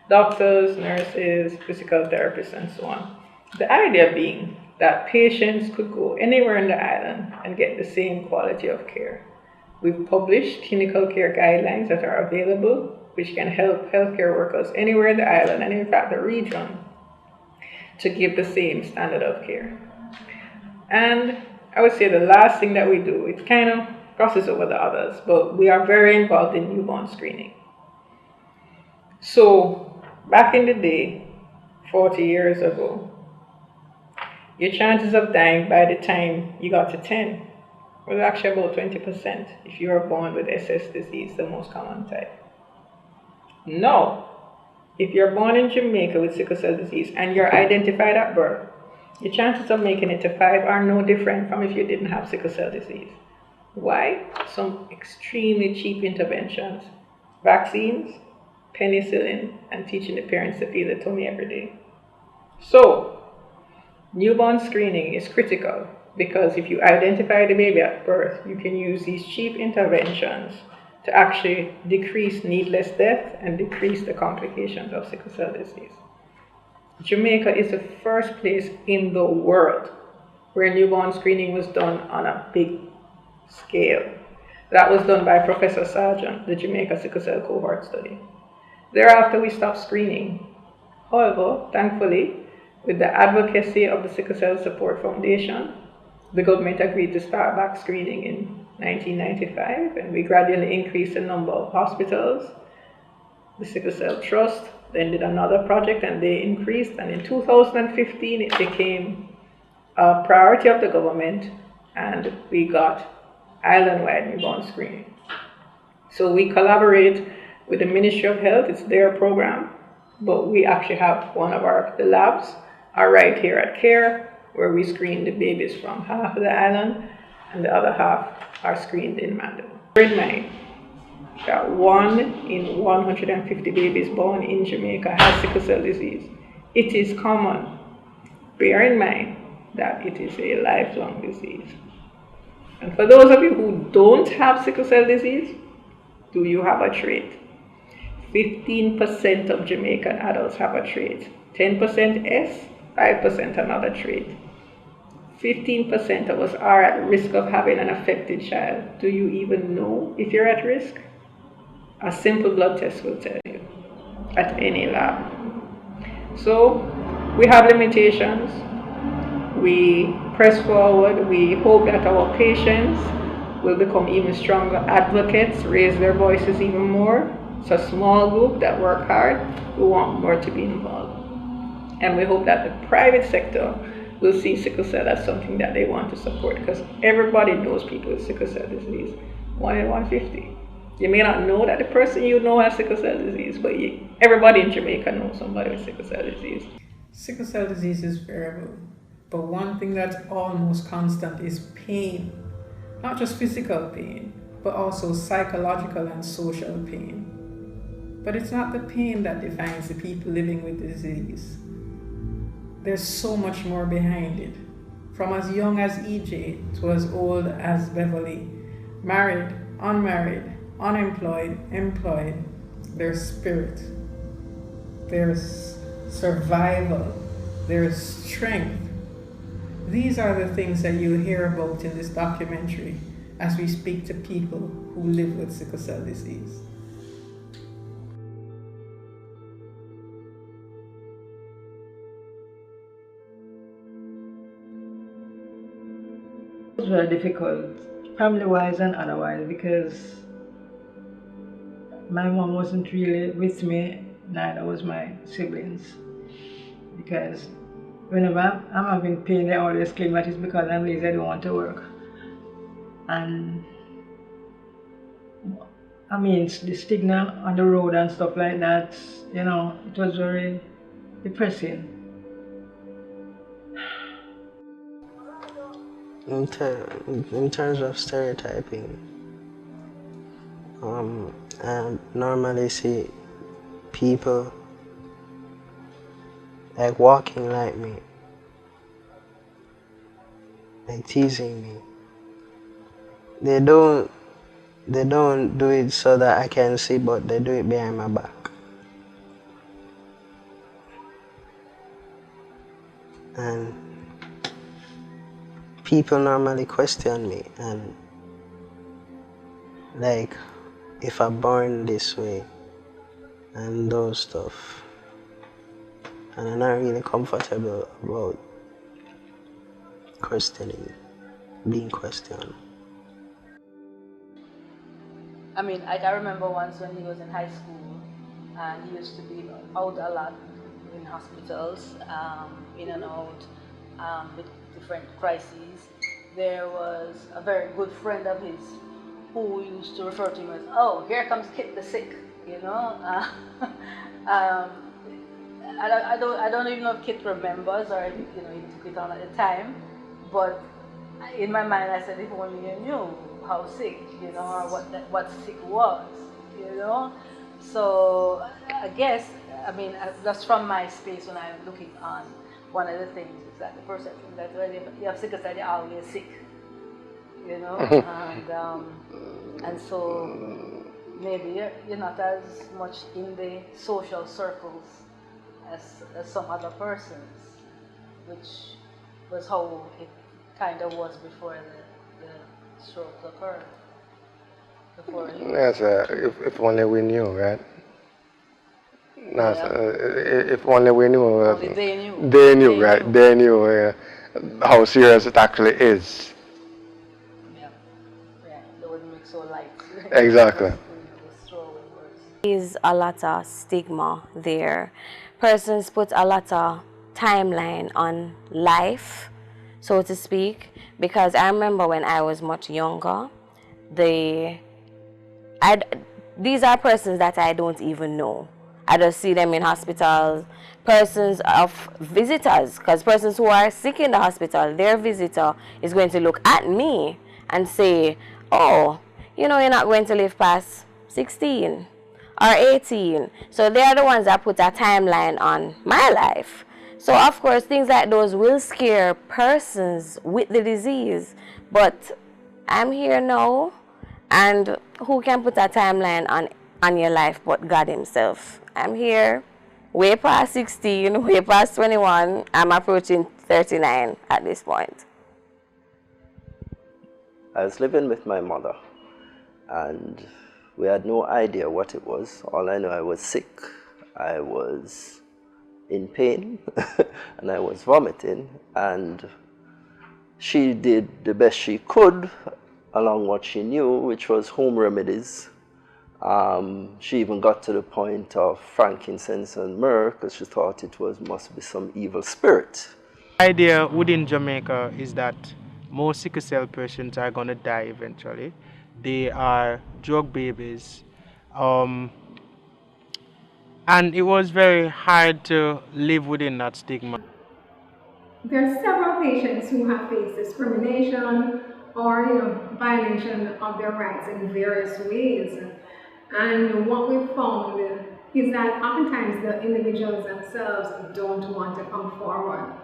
Speaker 1: Doctors, nurses, physical therapists, and so on. The idea being that patients could go anywhere in the island and get the same quality of care. We've published clinical care guidelines that are available, which can help healthcare workers anywhere in the island, and in fact the region, to give the same standard of care. And I would say the last thing that we do, it kind of crosses over the others, but we are very involved in newborn screening. So back in the day, 40 years ago, your chances of dying by the time you got to 10 was actually about 20% if you were born with SS disease, the most common type. Now, if you're born in Jamaica with sickle cell disease and you're identified at birth, your chances of making it to 5 are no different from if you didn't have sickle cell disease. Why? Some extremely cheap interventions, vaccines, penicillin, and teaching the parents to feed the tummy every day. So, newborn screening is critical because if you identify the baby at birth, you can use these cheap interventions to actually decrease needless death and decrease the complications of sickle cell disease. Jamaica is the first place in the world where newborn screening was done on a big scale. That was done by Professor Sargent, the Jamaica Sickle Cell Cohort Study. Thereafter, we stopped screening. However, thankfully, with the advocacy of the Sickle Cell Support Foundation, the government agreed to start back screening in 1995, and we gradually increased the number of hospitals. The Sickle Cell Trust then did another project and they increased, and in 2015 it became a priority of the government and we got island-wide newborn screening. So we collaborate with the Ministry of Health, it's their program, but we actually have one of the labs are right here at CARE, where we screen the babies from half of the island and the other half are screened in Mandeville. Bear in mind that 1 in 150 babies born in Jamaica has sickle cell disease. It is common. Bear in mind that it is a lifelong disease. And for those of you who don't have sickle cell disease, do you have a trait? 15% of Jamaican adults have a trait. 10% S, 5% another trait. 15% of us are at risk of having an affected child. Do you even know if you're at risk? A simple blood test will tell you at any lab. So we have limitations. We press forward. We hope that our patients will become even stronger advocates, raise their voices even more. It's a small group that work hard. We want more to be involved. And we hope that the private sector will see sickle cell as something that they want to support, because everybody knows people with sickle cell disease, 1 in 150. You may not know that the person you know has sickle cell disease, but everybody in Jamaica knows somebody with sickle cell disease.
Speaker 9: Sickle cell disease is variable, but one thing that's almost constant is pain. Not just physical pain, but also psychological and social pain. But it's not the pain that defines the people living with the disease. There's so much more behind it. From as young as EJ to as old as Beverly, married, unmarried, unemployed, employed, there's spirit, there's survival, there's strength. These are the things that you hear about in this documentary as we speak to people who live with sickle cell disease.
Speaker 10: It was very difficult, family-wise and otherwise, because my mom wasn't really with me, neither was my siblings. Because whenever I'm having pain, they always claim that it's because I'm lazy, I don't want to work. And I mean, the stigma on the road and stuff like that, you know, it was very depressing.
Speaker 11: In terms of stereotyping, I normally see people like walking like me, like teasing me. They don't do it so that I can see, but they do it behind my back. And people normally question me, and like if I'm born this way and those stuff, and I'm not really comfortable about being questioned.
Speaker 12: I mean, I can remember once when he was in high school and he used to be out a lot in hospitals, in and out with different crises. there was a very good friend of his who used to refer to him as, "Oh, here comes Kit the sick," you know. I don't even know if Kit remembers or if, you know, he took it on at the time, but in my mind I said, if only you knew how sick, you know, or what sick was, you know. So I guess, I mean, just from my space when I'm looking on, one of the things is that the perception that when you have sickle cell, you're always sick, you know, and so maybe you're not as much in the social circles as some other persons, which was how it kind of was before the stroke occurred.
Speaker 13: Yes, if only we knew, right? No,
Speaker 12: Yeah.
Speaker 13: if only we knew.
Speaker 12: Only they knew.
Speaker 13: They knew, right? They knew how serious it actually is.
Speaker 12: Yeah, they wouldn't make so light.
Speaker 13: Exactly.
Speaker 3: Is a lot of stigma there. Persons put a lot of timeline on life, so to speak, because I remember when I was much younger, these are persons that I don't even know. I just see them in hospitals, persons of visitors, because persons who are sick in the hospital, their visitor is going to look at me and say, "Oh, you know, you're not going to live past 16 or 18. So they are the ones that put a timeline on my life. So of course, things like those will scare persons with the disease. But I'm here now, and who can put a timeline on your life but God himself? I'm here, way past 16, way past 21. I'm approaching 39 at this point.
Speaker 14: I was living with my mother, and we had no idea what it was. All I know, I was sick, I was in pain, and I was vomiting, and she did the best she could along what she knew, which was home remedies. She even got to the point of frankincense and myrrh because she thought it must be some evil spirit.
Speaker 7: The idea within Jamaica is that most sickle cell patients are going to die eventually. They are drug babies. And it was very hard to live within that stigma.
Speaker 6: There are several patients who have faced discrimination or violation of their rights in various ways. And what we've found is that oftentimes the individuals themselves don't want to come forward.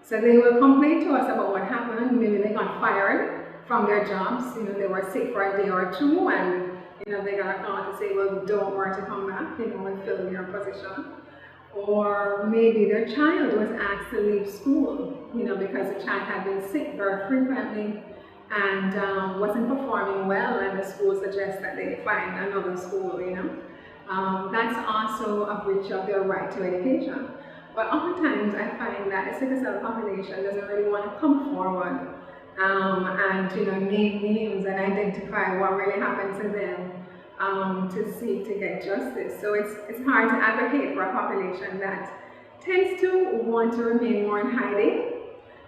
Speaker 6: So they will complain to us about what happened. Maybe they got fired from their jobs. They were sick for a day or two, and they got a call to say, well, don't worry to come back, and fill your position. Or maybe their child was asked to leave school, because the child had been sick very frequently and wasn't performing well, and the school suggests that they find another school, That's also a breach of their right to education. But oftentimes I find that the sickle cell population doesn't really want to come forward and name names and identify what really happened to them to seek to get justice. So it's hard to advocate for a population that tends to want to remain more in hiding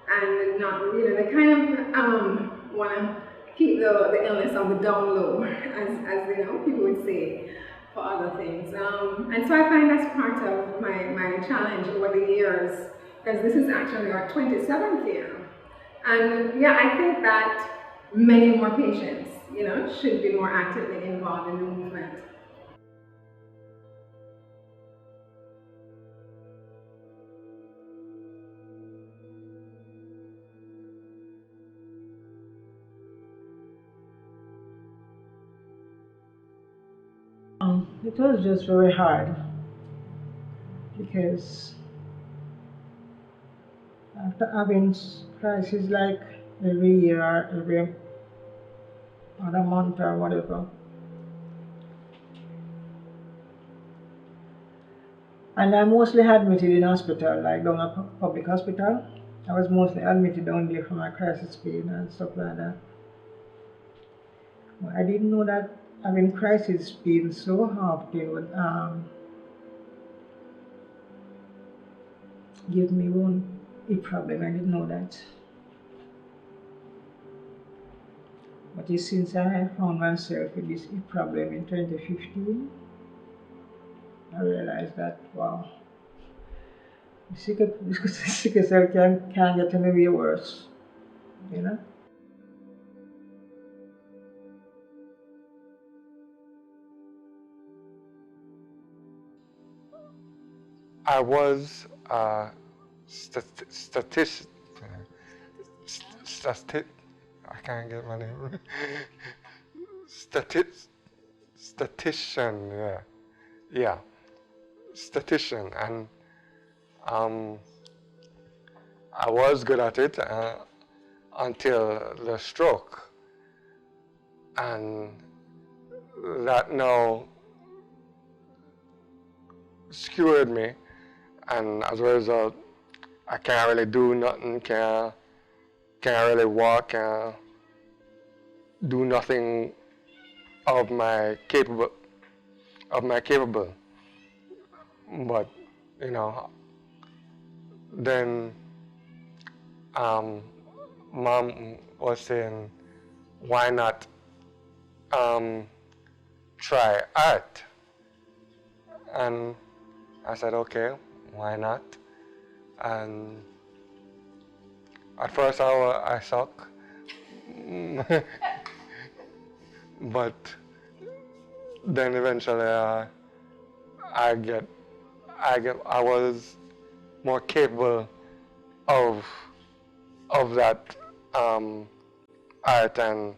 Speaker 6: and not, they kind of want to keep the illness on the down low, as people would say, for other things. And so I find that's part of my challenge over the years, because this is actually our 27th year. And yeah, I think that many more patients, should be more actively involved in the movement.
Speaker 10: It was just very hard because after having crises like every year or every other month or whatever, and I mostly admitted in hospital, like down a public hospital. I was mostly admitted down there for my crisis pain and stuff like that. But I didn't know that having crisis pain so often would give me one hip problem. I didn't know that. But it's since I found myself with this problem in 2015, I realized that, wow, sickle cell can get any way worse, you know?
Speaker 13: I was I can't get my name. Statistician, yeah, statistician, and I was good at it until the stroke, and that now skewered me, and as a result, I can't really do nothing, can't really walk, can't do nothing of my capable. But you know, then mom was saying, why not try art? And I said, okay, why not? And at first I suck, but then eventually I was more capable of that art, and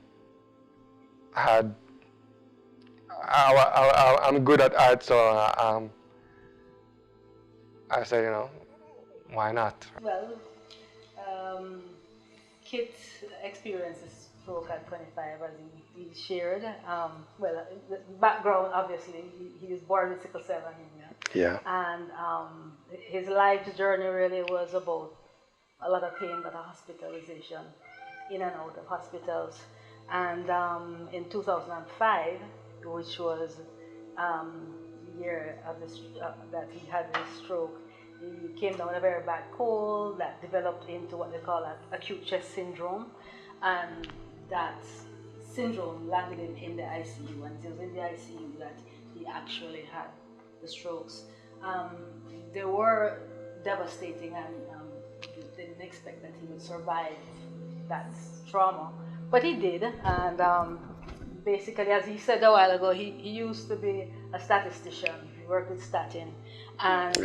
Speaker 13: I'm good at art, so I said, you know, why not?
Speaker 12: Well, Kit experienced a stroke at 25, as he shared. Well, the background, obviously, he was born with sickle cell anemia.
Speaker 13: Yeah.
Speaker 12: And his life's journey really was about a lot of pain, but a hospitalization, in and out of hospitals. And in 2005, which was the year of that he had his stroke, he came down with a very bad cold that developed into what they call acute chest syndrome, and that syndrome landed him in the ICU, and it was in the ICU that he actually had the strokes. They were devastating, and they didn't expect that he would survive that trauma, but he did. And basically, as he said a while ago, he used to be a statistician. He worked with statin, and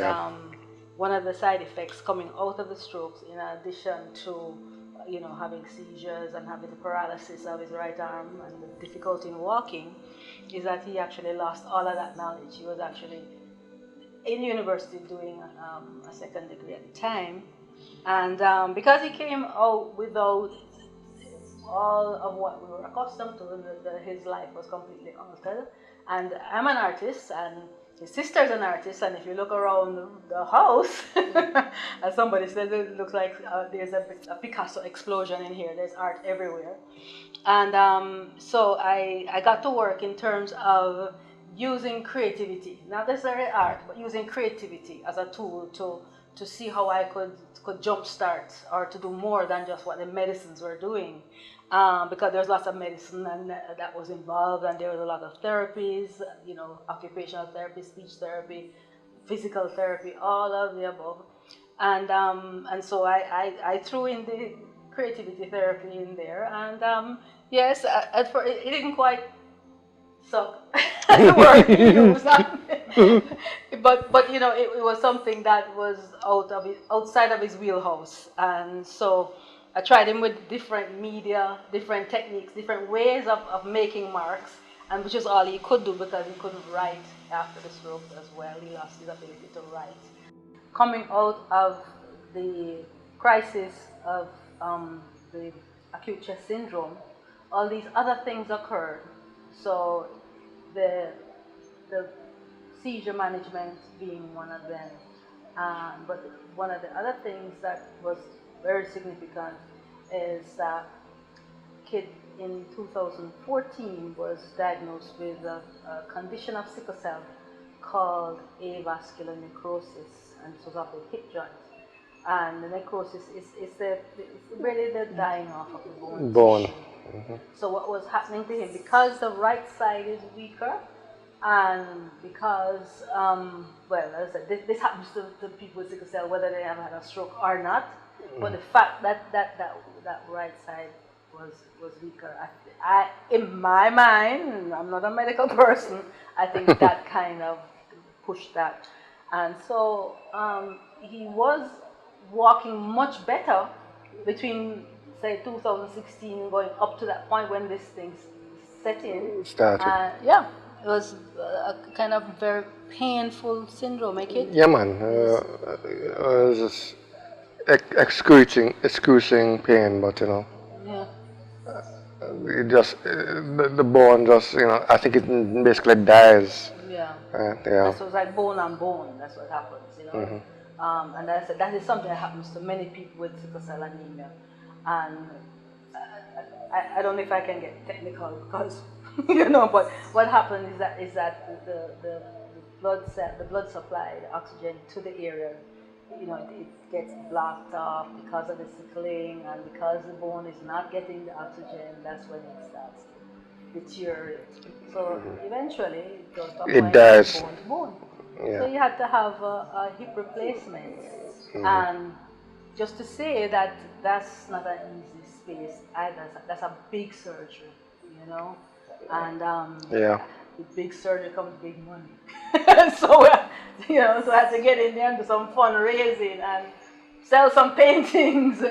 Speaker 12: one of the side effects coming out of the strokes, in addition to having seizures and having the paralysis of his right arm and the difficulty in walking, is that he actually lost all of that knowledge. He was actually in university doing a second degree at the time, and because he came out without all of what we were accustomed to, his life was completely altered. And I'm an artist, and his sister's an artist, and if you look around the house, as somebody said, it looks like there's a Picasso explosion in here. There's art everywhere. And so I got to work in terms of using creativity, not necessarily art, but using creativity as a tool to see how I could jumpstart or to do more than just what the medicines were doing. Because there's lots of medicine and that was involved, and there was a lot of therapies, occupational therapy, speech therapy, physical therapy, all of the above. And so I threw in the creativity therapy in there, and yes, it didn't quite suck the word he used, but it was something that was outside of his wheelhouse, and so I tried him with different media, different techniques, different ways of making marks, and which is all he could do because he couldn't write after the stroke as well. He lost his ability to write. Coming out of the crisis of the acute chest syndrome, all these other things occurred. So the seizure management being one of them, but one of the other things that was very significant is that kid in 2014 was diagnosed with a condition of sickle cell called avascular necrosis, and it was of the hip joint. And the necrosis is really the dying off of the bone. So what was happening to him, because the right side is weaker, and because, well, as I said, this happens to people with sickle cell, whether they have had a stroke or not, but the fact that right side was weaker, in my mind, I'm not a medical person, I think that kind of pushed that. And so he was walking much better between, say, 2016 going up to that point when this thing set in.
Speaker 13: Started.
Speaker 12: Yeah, it was a kind of very painful syndrome, I kid.
Speaker 13: Yeah, man. It was just excruciating pain, but you know.
Speaker 12: Yeah.
Speaker 13: It just, the bone just, I think it basically dies.
Speaker 12: Yeah.
Speaker 13: Yeah.
Speaker 12: That's what's like bone on bone. That's what happens, you know. And that is something that happens to many people with sickle cell anemia. And I don't know if I can get technical because, but what happens is that the blood supply, the oxygen to the area, it gets blocked off because of the sickling, and because the bone is not getting the oxygen, that's when it starts to deteriorate. So eventually it goes to a point
Speaker 13: dies.
Speaker 12: bone to bone.
Speaker 13: Yeah.
Speaker 12: So you had to have a hip replacement. And just to say that that's not an easy space either. That's a big surgery, and with big surgery comes big money. So so I had to get in there and do some fundraising and sell some paintings,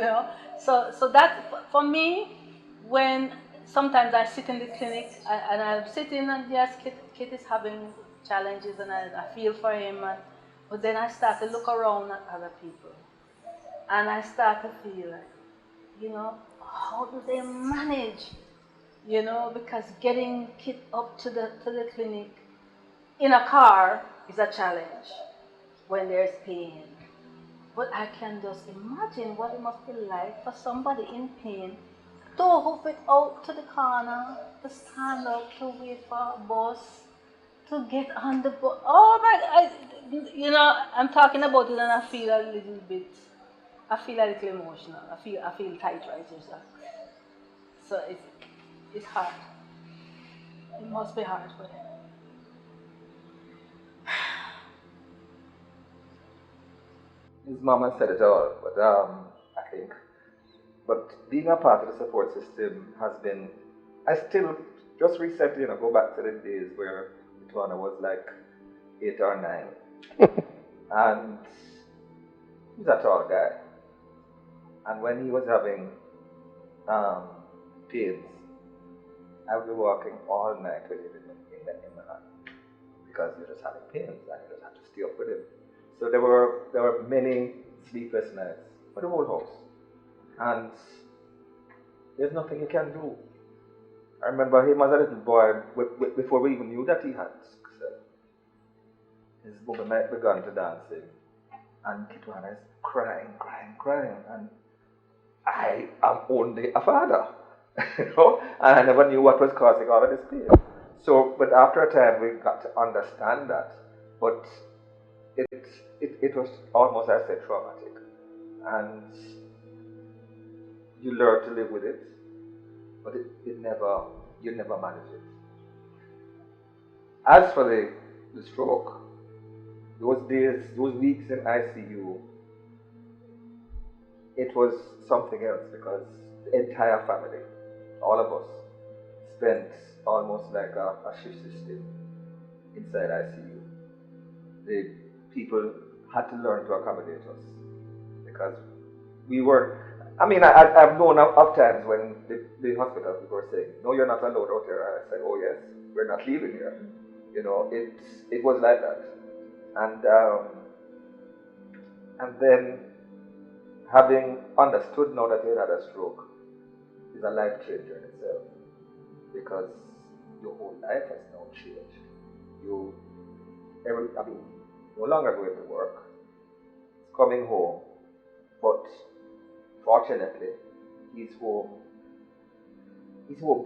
Speaker 12: So that, for me, when sometimes I sit in the clinic and I'm sitting and yes, Kit is having challenges and I feel for him, but then I start to look around at other people and I start to feel like, how do they manage? Because getting Kit up to the clinic in a car is a challenge when there's pain. But I can just imagine what it must be like for somebody in pain to hoof it out to the corner, to stand up, to wait for a bus, to get on the bus. Oh my, I'm talking about it and I feel a little emotional. I feel tight right here. So it's hard. It must be hard for them.
Speaker 15: His mama said it all, but I think. But being a part of the support system has been, I still, just recently, go back to the days where Tuana was like 8 or 9. And he's a tall guy. And when he was having pains, I would be walking all night with him in the hand because he was just having pains and you just had to stay up with him. So there were many sleepless nights for the whole house. And there's nothing you can do. I remember him as a little boy, before we even knew that he had sickle cell. His mother began to dancing, and Kitwana is crying, and I am only a father, and I never knew what was causing all of this pain. So, but after a time, we got to understand that, but it was almost, I said, traumatic, and you learn to live with it, but you never manage it. As for the stroke, those days, those weeks in ICU, it was something else because the entire family, all of us, spent almost like a shift system inside ICU. The people had to learn to accommodate us because we were, I've known of times when the hospital people were saying, no, you're not allowed out here. And I said, oh yes, we're not leaving here. It was like that. And then having understood now that he had a stroke is a life changer in itself because your whole life has now changed. No longer going to work, he's coming home, but fortunately, he's home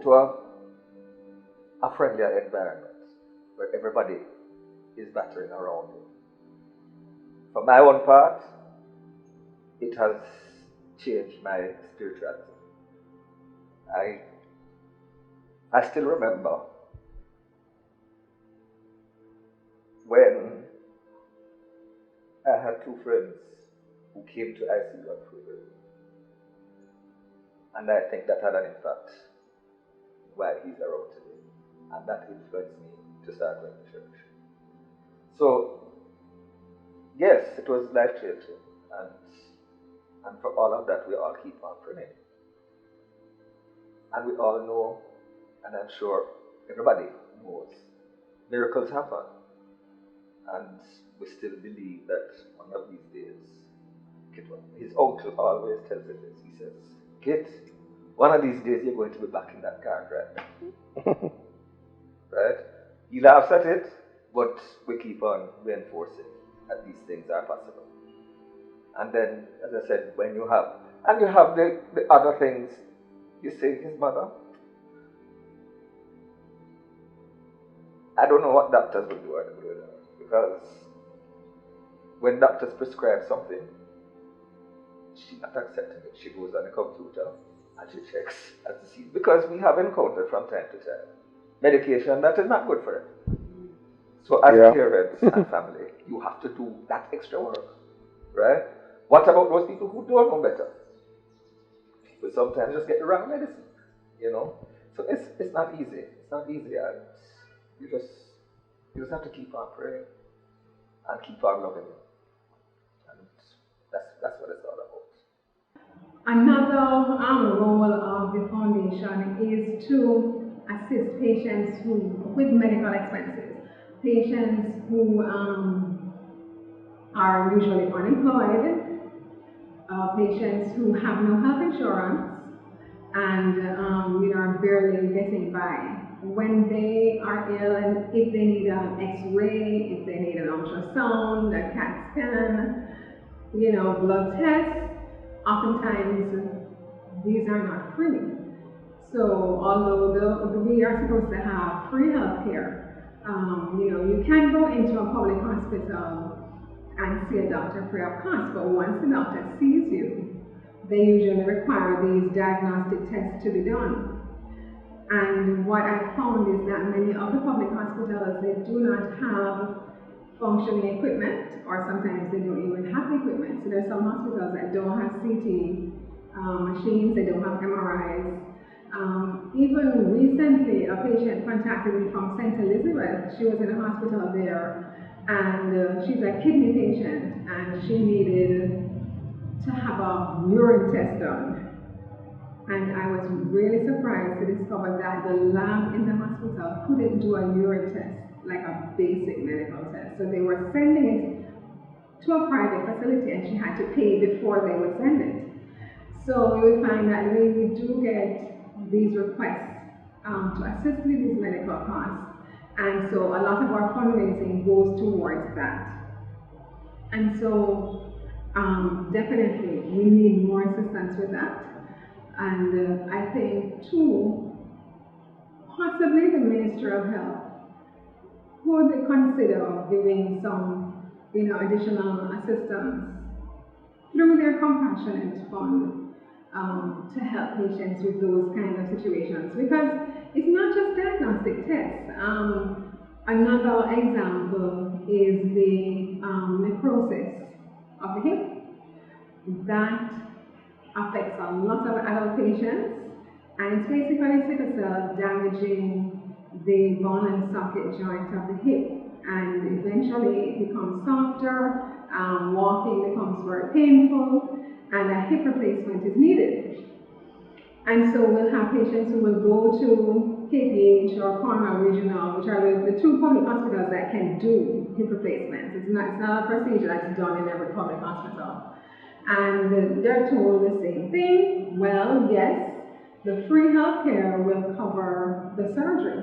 Speaker 15: to a friendlier environment where everybody is battering around him. For my own part, it has changed my spirituality. I still remember when I had two friends who came to ICU and prayed, and I think that had an impact while he's around today, and that influenced me to start going to church. So, yes, it was life-changing, and for all of that, we all keep on praying. And we all know, and I'm sure everybody knows, miracles happen. And we still believe that one of these days, his uncle always tells him this. He says, "Kid, one of these days you're going to be back in that car driving." Right? He laughs at it, but we keep on reinforcing that these things are possible. And then, as I said, when you have the other things, you say his mother. I don't know what doctors will do because when doctors prescribe something, she's not accepting it. She goes on the computer and she checks and see, because we have encountered from time to time medication that is not good for it. So as parents and family, you have to do that extra work, right? What about those people who don't know better? People sometimes just get the wrong medicine, you know. So it's not easy. It's not easy, and you just have to keep on praying and keep on loving Him, and that's what it's all about.
Speaker 6: Another role of the foundation is to assist patients with medical expenses. Patients who are usually unemployed, patients who have no health insurance, and are barely getting by. When they are ill, and if they need an X-ray, if they need an ultrasound, a CAT scan, blood tests, oftentimes these are not free. So although we are supposed to have free health care, you can go into a public hospital and see a doctor free of cost, but once the doctor sees you, they usually require these diagnostic tests to be done. And what I found is that many of the public hospitals, they do not have functioning equipment, or sometimes they don't even have the equipment. So there's some hospitals that don't have CT machines, they don't have MRIs. Even recently, a patient contacted me from St. Elizabeth. She was in a hospital there, and she's a kidney patient, and she needed to have a urine test done. And I was really surprised to discover that the lab in the hospital couldn't do a urine test, like a basic medical test. So they were sending it to a private facility, and she had to pay before they would send it. So we find that we do get these requests to assist with these medical costs. And so a lot of our fundraising goes towards that. And so definitely we need more assistance with that. And I think too, possibly the Ministry of Health could consider giving some, additional assistance through their Compassionate Fund to help patients with those kind of situations. Because it's not just diagnostic tests. Another example is the necrosis of the hip. That affects a lot of adult patients, and it's basically sickle cell damaging the bone and socket joint of the hip, and eventually it becomes softer, walking becomes very painful, and a hip replacement is needed. And so we'll have patients who will go to KPH or Cornwall Regional, which are the two public hospitals that can do hip replacements. It's not a procedure that's done in every public hospital. And they're told the same thing. Well, yes, the free healthcare will cover the surgery.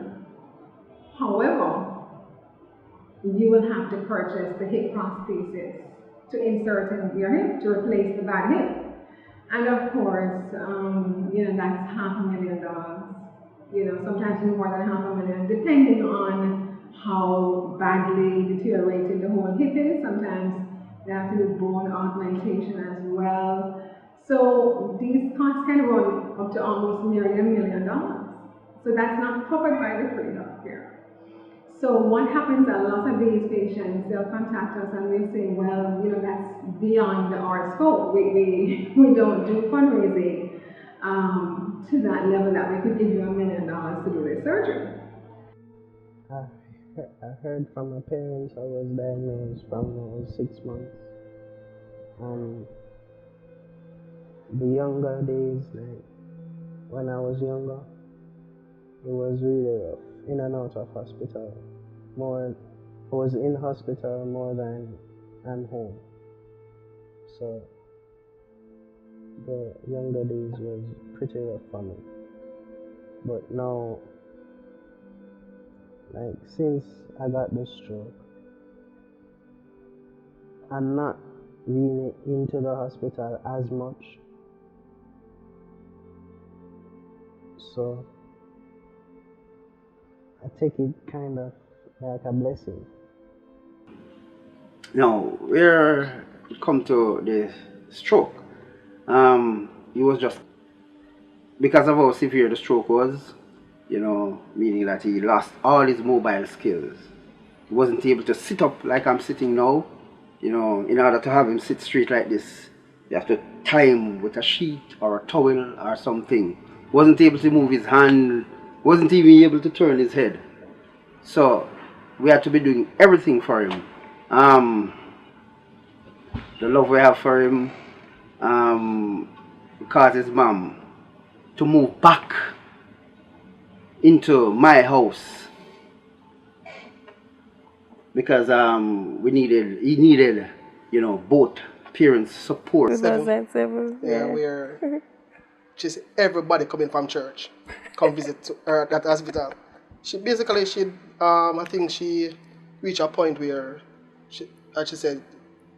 Speaker 6: However, you will have to purchase the hip prosthesis to insert in your hip to replace the bad hip. And of course, that's $500,000. Sometimes more than $500,000, depending on how badly deteriorated the whole hip is. Sometimes they have to do bone augmentation as well. So these costs can run up to almost nearly $1 million. So that's not covered by the free healthcare. So what happens, a lot of these patients, they'll contact us and we'll say, well, that's beyond our scope. We don't do fundraising to that level that we could give you $1 million to do this surgery.
Speaker 11: I heard from my parents I was diagnosed from when I was 6 months. The younger days, like when I was younger, it was really rough, in and out of hospital. I was in hospital more than I'm home. So the younger days was pretty rough for me. But now, like since I got the stroke, I'm not really into the hospital as much. So I take it kind of like a blessing.
Speaker 16: Now, where it come to the stroke, it was just because of how severe the stroke was, meaning that he lost all his mobile skills. He wasn't able to sit up like I'm sitting now. In order to have him sit straight like this, you have to tie him with a sheet or a towel or something. Wasn't able to move his hand, wasn't even able to turn his head. So we had to be doing everything for him. The love we have for him caused his mom to move back into my house because he needed, both parents' support.
Speaker 17: Yeah, where just everybody coming from church come visit her at that hospital. She I think she reached a point where she said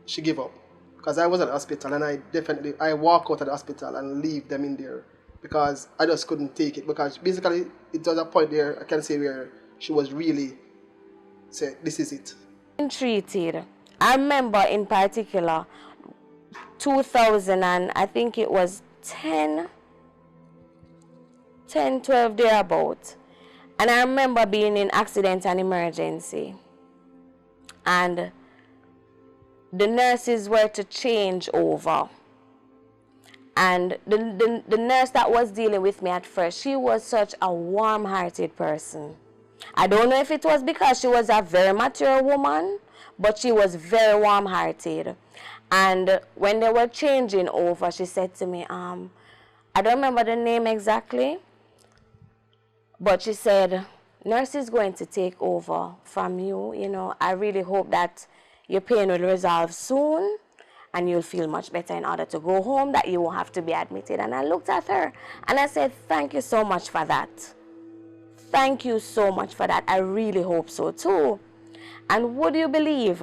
Speaker 17: she gave up because I was at the hospital and I walk out of the hospital and leave them in there because I just couldn't take it, because basically it was a point there, I can say, where she was really said, this is it.
Speaker 3: Treated. I remember in particular 2000 and I think it was 10, 12 thereabout. And I remember being in accident and emergency. And the nurses were to change over. And the nurse that was dealing with me at first, she was such a warm-hearted person. I don't know if it was because she was a very mature woman, but she was very warm-hearted. And when they were changing over, she said to me, I don't remember the name exactly, but she said, nurse is going to take over from you. I really hope that your pain will resolve soon and you'll feel much better in order to go home, that you won't have to be admitted. And I looked at her and I said, thank you so much for that. Thank you so much for that. I really hope so too. And would you believe,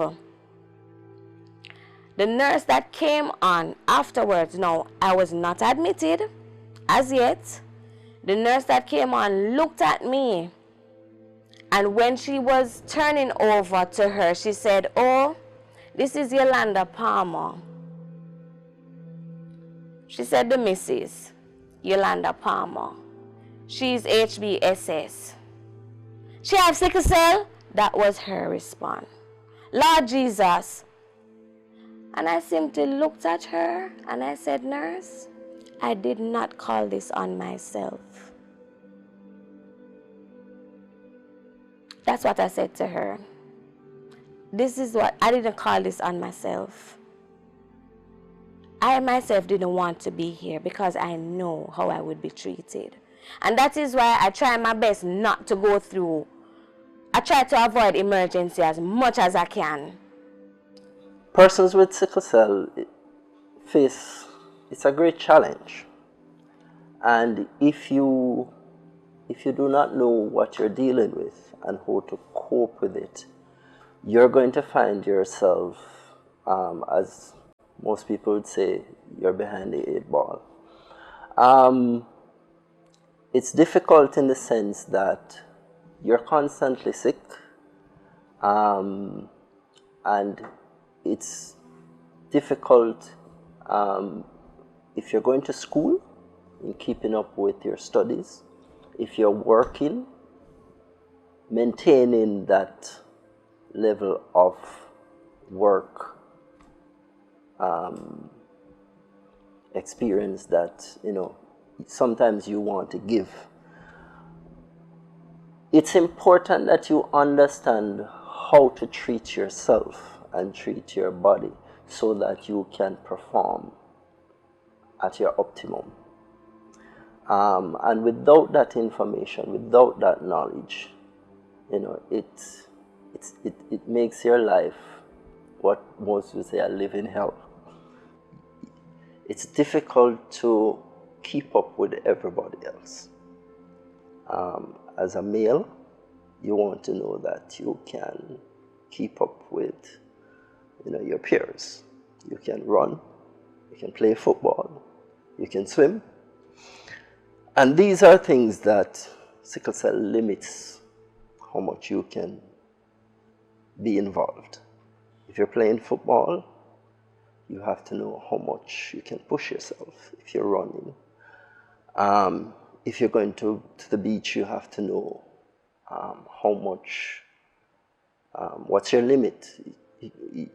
Speaker 3: the nurse that came on afterwards, now I was not admitted as yet. The nurse that came on looked at me, and when she was turning over to her, she said, oh, this is Yolanda Palmer. She said, the Mrs. Yolanda Palmer. She's HBSS. She has sickle cell? That was her response. Lord Jesus. And I simply looked at her and I said, nurse, I did not call this on myself. That's what I said to her. I didn't call this on myself. I myself didn't want to be here because I know how I would be treated. And that is why I try my best not to go through. I try to avoid emergency as much as I can.
Speaker 14: Persons with sickle cell it's a great challenge. And if you do not know what you're dealing with and how to cope with it, you're going to find yourself, as most people would say, you're behind the 8 ball. It's difficult in the sense that you're constantly sick, and it's difficult if you're going to school in keeping up with your studies, if you're working, maintaining that level of work experience that, you know, sometimes you want to give. It's important that you understand how to treat yourself and treat your body so that you can perform at your optimum. And without that information, without that knowledge, you know, it makes your life what most would say a living hell. It's difficult to keep up with everybody else. As a male, you want to know that you can keep up with, you know, your peers. You can run, you can play football, you can swim. And these are things that sickle cell limits how much you can be involved. If you're playing football, you have to know how much you can push yourself. If you're running, if you're going to the beach, you have to know how much, what's your limit.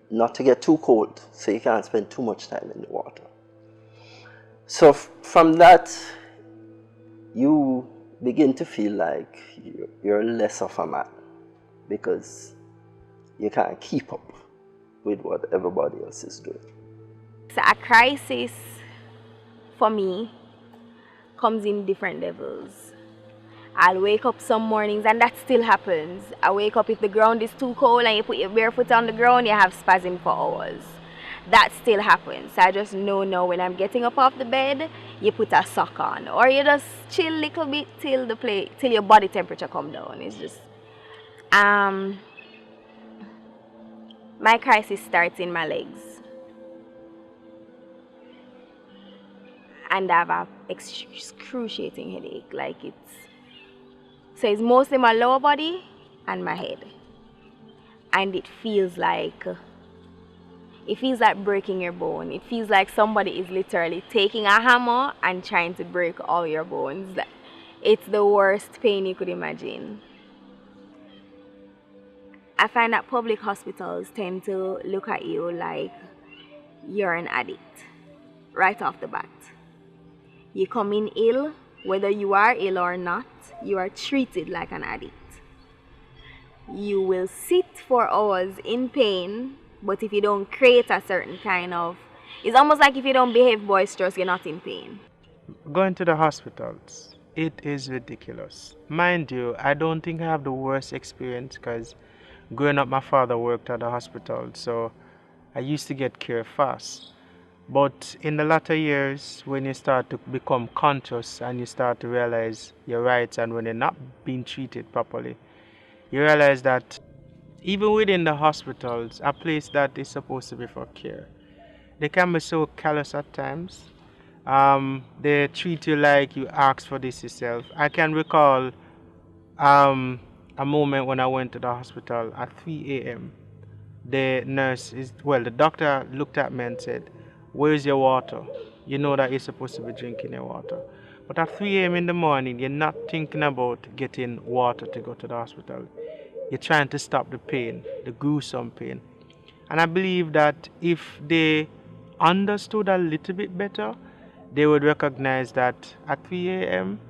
Speaker 14: Not to get too cold, so you can't spend too much time in the water. So from that, you begin to feel like you're less of a man because you can't keep up with what everybody else is doing.
Speaker 18: So a crisis for me comes in different levels. I'll wake up some mornings, and that still happens. I wake up if the ground is too cold and you put your bare foot on the ground, you have spasm for hours. That still happens. I just know now when I'm getting up off the bed, you put a sock on, or you just chill a little bit till your body temperature come down. It's just my crisis starts in my legs, and I have an excruciating headache. So it's mostly my lower body and my head, and it feels like breaking your bone. It feels like somebody is literally taking a hammer and trying to break all your bones. It's the worst pain you could imagine. I find that public hospitals tend to look at you like you're an addict right off the bat. You come in ill, whether you are ill or not, you are treated like an addict. You will sit for hours in pain, but if you don't create a certain kind of, it's almost like if you don't behave boisterous, you're not in pain.
Speaker 7: Going to the hospitals, it is ridiculous. Mind you, I don't think I have the worst experience because growing up, my father worked at the hospital, so I used to get care fast. But in the latter years, when you start to become conscious and you start to realize your rights and when you're not being treated properly, you realize that even within the hospitals, a place that is supposed to be for care, they can be so callous at times. They treat you like you asked for this yourself. I can recall a moment when I went to the hospital at 3 a.m. The doctor looked at me and said, "Where's your water? You know that you're supposed to be drinking your water." But at 3 a.m. in the morning, you're not thinking about getting water to go to the hospital. You're trying to stop the pain, the gruesome pain. And I believe that if they understood a little bit better, they would recognize that at 3 a.m.,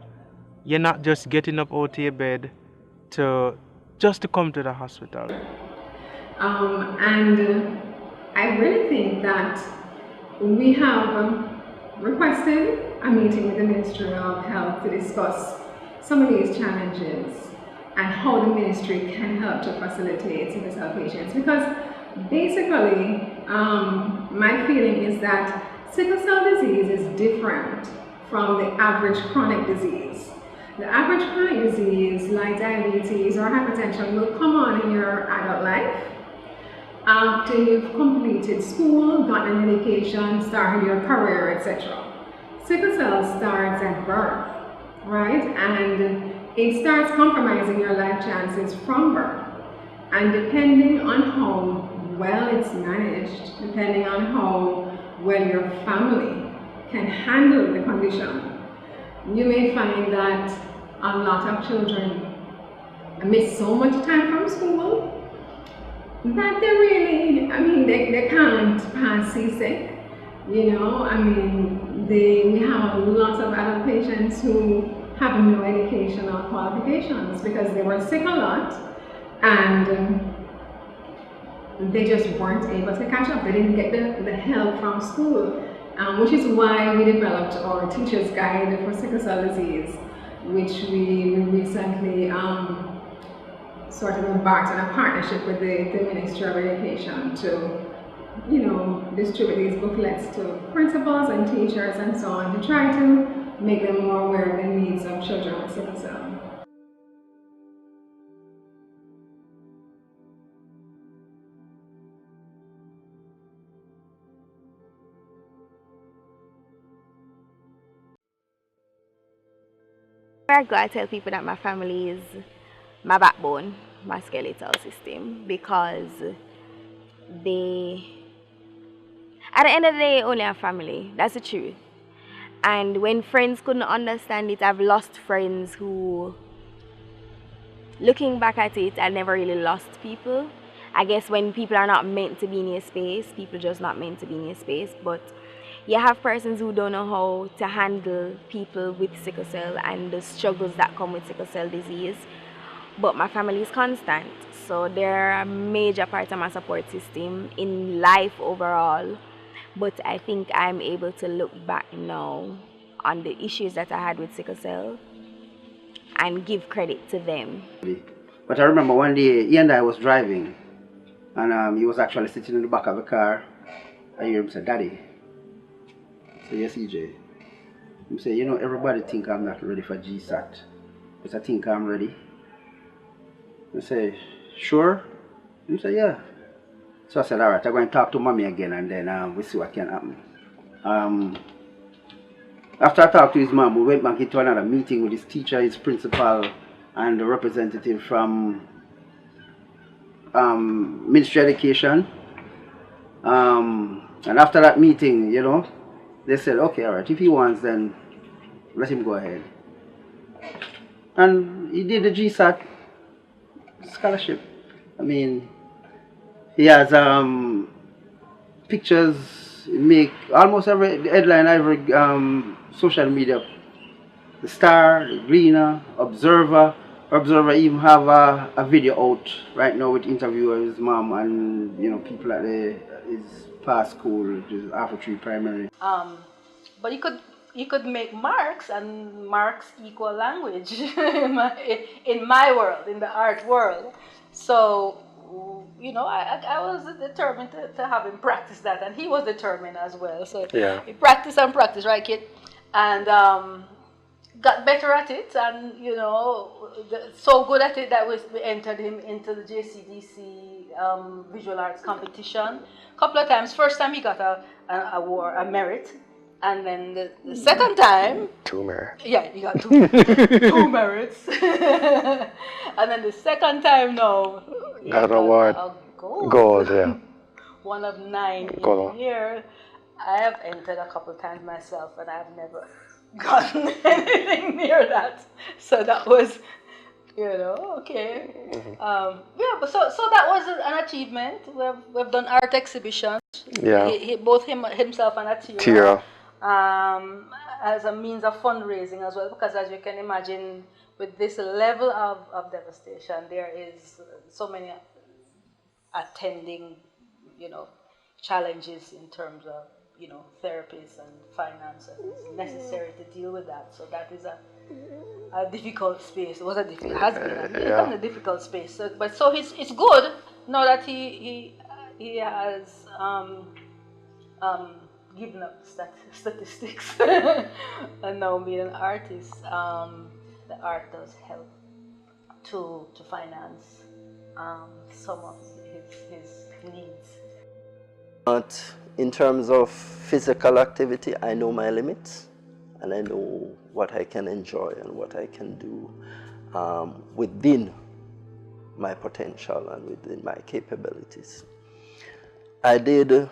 Speaker 7: you're not just getting up out of your bed just to come to the hospital.
Speaker 6: And I really think that we have requested a meeting with the Ministry of Health to discuss some of these challenges and how the ministry can help to facilitate sickle cell patients. Because basically, my feeling is that sickle cell disease is different from the average chronic disease. The average chronic disease, like diabetes or hypertension, will come on in your adult life after you've completed school, gotten an education, started your career, etc. Sickle cell starts at birth, right? And it starts compromising your life chances from birth. And depending on how well it's managed, depending on how well your family can handle the condition, you may find that a lot of children miss so much time from school that they really, I mean, they can't pass CSIC. You know, I mean, we have a lot of adult patients who have no educational qualifications because they were sick a lot and they just weren't able to catch up. They didn't get the help from school, which is why we developed our teacher's guide for sickle cell disease, which we recently sort of embarked on a partnership with the Ministry of Education to, you know, distribute these booklets to principals and teachers and so on to try to make them more aware of the needs of children with sickle cell.
Speaker 18: I gotta tell people that my family is my backbone, my skeletal system, because they, at the end of the day, only a family. That's the truth. And when friends couldn't understand it, I've lost friends who, looking back at it, I never really lost people. I guess when people are not meant to be in your space, people just not meant to be in your space. But you have persons who don't know how to handle people with sickle cell and the struggles that come with sickle cell disease. But my family is constant, so they're a major part of my support system in life overall. But I think I'm able to look back now on the issues that I had with sickle cell and give credit to them.
Speaker 16: But I remember one day, he and I was driving, and he was actually sitting in the back of the car. I hear him say, "Daddy." I say, "Yes, EJ." He say, "You know, everybody think I'm not ready for GSAT, but I think I'm ready." I say, "Sure?" He say, "Yeah." So I said, "All right, I'm going to talk to mommy again, and then we see what can happen." After I talked to his mom, we went back into another meeting with his teacher, his principal, and the representative from Ministry of Education. And after that meeting, you know, they said, "Okay, all right, if he wants, then let him go ahead." And he did the GSAT scholarship. I mean, he has pictures, make almost every headline, every social media. The Star, the Gleaner, Observer. Observer even have a video out right now with interview of his mom and, you know, people at his past school, which is Alpha 3 Primary.
Speaker 12: But you could make marks, and marks equal language in my world, in the art world. So, you know, I was determined to have him practice that, and he was determined as well. So
Speaker 13: yeah.
Speaker 12: He practiced and practiced, right, kid? And got better at it, and, you know, so good at it that we entered him into the JCDC visual arts competition a couple of times. First time he got an award, a merit. And then the second time...
Speaker 13: 2 merits.
Speaker 12: Yeah, he got 2 merits. And then the second time, no.
Speaker 13: Got an award. Gold, yeah.
Speaker 12: One of 9
Speaker 13: Gold.
Speaker 12: in here. I have entered a couple of times myself, and I have never gotten anything near that. So that was, you know, okay. Yeah, but so that was an achievement. We've done art exhibitions.
Speaker 13: Yeah.
Speaker 12: Both himself and Atira. As a means of fundraising as well, because as you can imagine, with this level of devastation, there is so many attending, you know, challenges in terms of, you know, therapies and finance, and it's necessary to deal with that. So that is a difficult space. It has been a difficult space. So, but so it's good now that he has given up statistics and now being an artist. The art does help to finance some of his needs.
Speaker 14: But in terms of physical activity, I know my limits, and I know what I can enjoy and what I can do within my potential and within my capabilities. I did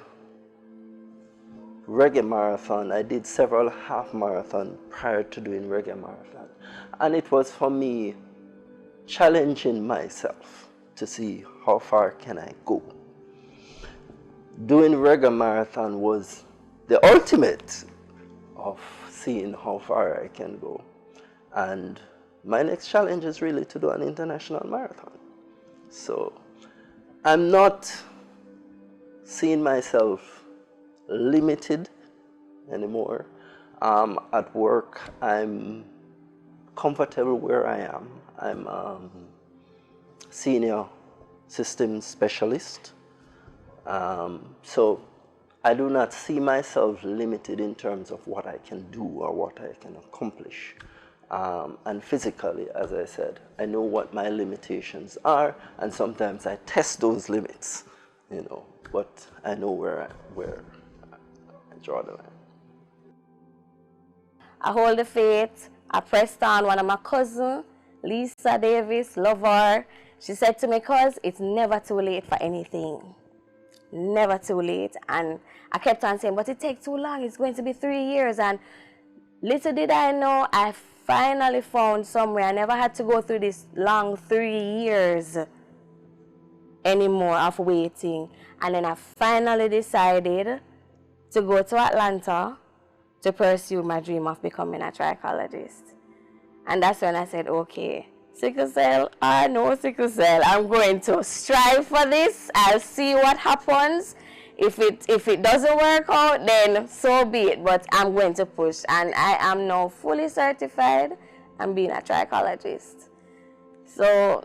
Speaker 14: reggae marathon. I did several half marathon prior to doing reggae marathon. And it was for me challenging myself to see how far can I go. Doing reggae marathon was the ultimate of seeing how far I can go. And my next challenge is really to do an international marathon. So I'm not seeing myself limited anymore. At work, I'm comfortable where I am. I'm senior systems specialist. So I do not see myself limited in terms of what I can do or what I can accomplish. And physically, as I said, I know what my limitations are, and sometimes I test those limits, you know, but I know where I draw the line.
Speaker 3: I hold the faith. I pressed on. One of my cousins, Lisa Davis, love her. She said to me, "Cuz it's never too late for anything. Never too late." And I kept on saying, "But it takes too long. It's going to be 3 years." And little did I know, I finally found somewhere. I never had to go through this long 3 years anymore of waiting. And then I finally decided to go to Atlanta to pursue my dream of becoming a trichologist. And that's when I said, okay, sickle cell or no sickle cell, I'm going to strive for this. I'll see what happens. If it doesn't work out, then so be it. But I'm going to push. And I am now fully certified and being a trichologist. So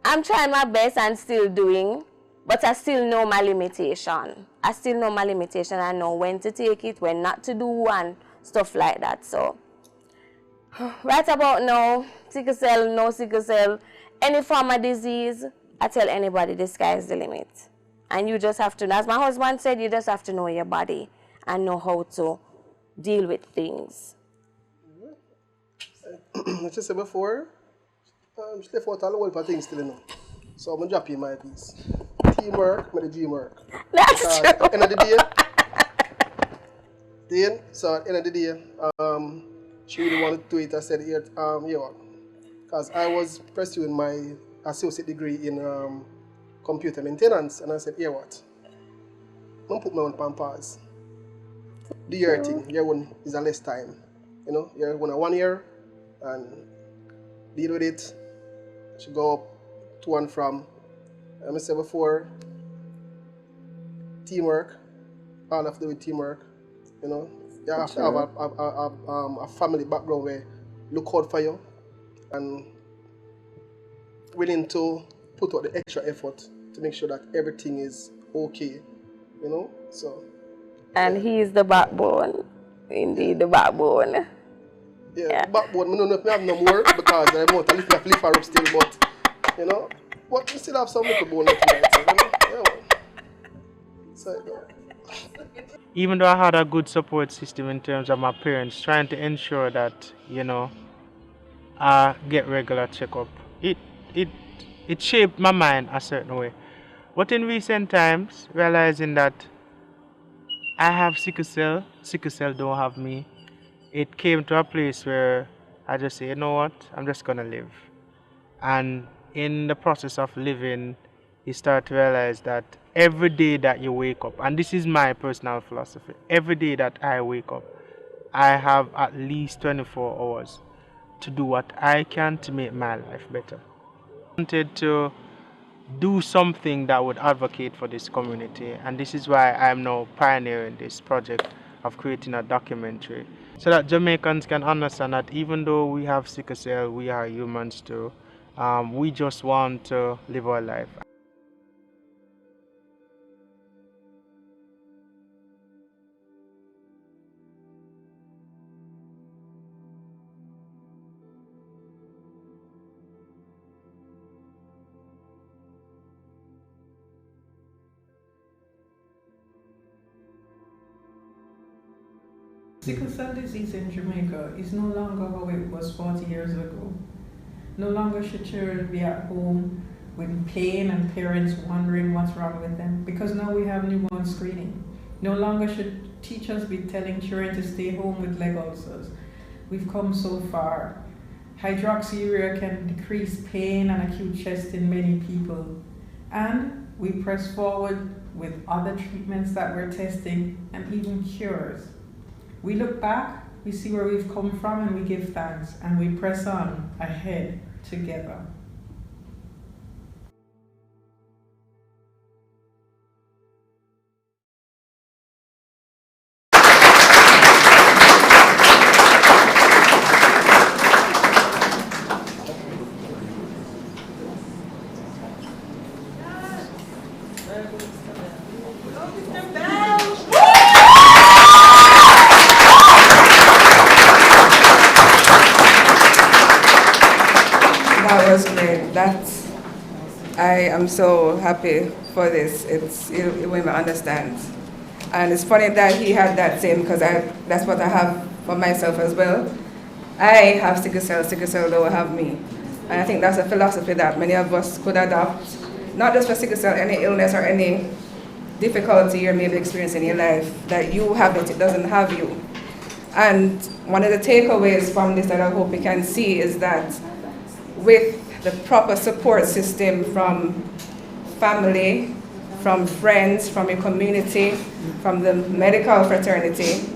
Speaker 3: I'm trying my best and still doing, but I still know my limitation. I still know my limitation. I know when to take it, when not to do, and stuff like that. So right about now, sickle cell, no sickle cell, any form of disease, I tell anybody the sky is the limit. And you just have to, as my husband said, you just have to know your body and know how to deal with things.
Speaker 17: Like I said before, I'm just left out all the things still, you know. So I'm going to drop you my piece. Teamwork, make the dream work.
Speaker 3: That's true.
Speaker 17: At the end of the day, so at the end of the day, she really wanted to do it. I said, yeah, because I was pursuing my associate degree in computer maintenance, and I said, yeah, what? I'm going to put my own on pause. Do your thing. Your one is a less time. You know, you're going to 1 year and deal with it. She go up to and from. I said before, teamwork. All have to do with teamwork. You know, you have to have a family background where look out for you and willing to put out the extra effort to make sure that everything is okay. You know, so.
Speaker 3: And he's the backbone. Indeed, the backbone.
Speaker 17: Yeah, backbone. I don't know if I have no more because I'm out a little flipper up still, but you know, but we still have some little bone left tonight, so, you know? Yeah, man. So,
Speaker 7: Even though I had a good support system in terms of my parents trying to ensure that, you know, I get regular checkup, it shaped my mind a certain way. But in recent times, realizing that I have sickle cell don't have me, it came to a place where I just say, you know what, I'm just gonna live. And in the process of living, you start to realize that every day that you wake up, and this is my personal philosophy, every day that I wake up, I have at least 24 hours to do what I can to make my life better. I wanted to do something that would advocate for this community, and this is why I'm now pioneering this project of creating a documentary so that Jamaicans can understand that even though we have sickle cell, we are humans too. We just want to live our life.
Speaker 9: Sickle cell disease in Jamaica is no longer how it was 40 years ago. No longer should children be at home with pain and parents wondering what's wrong with them, because now we have newborn screening. No longer should teachers be telling children to stay home with leg ulcers. We've come so far. Hydroxyurea can decrease pain and acute chest in many people. And we press forward with other treatments that we're testing and even cures. We look back, we see where we've come from, and we give thanks, and we press on ahead together.
Speaker 2: That was great. I am so happy for this. You won't even understand. And it's funny that he had that same, because that's what I have for myself as well. I have sickle cell don't have me. And I think that's a philosophy that many of us could adopt, not just for sickle cell, any illness or any difficulty you may be experiencing in your life, that you have it doesn't have you. And one of the takeaways from this that I hope we can see is that with the proper support system from family, from friends, from your community, from the medical fraternity,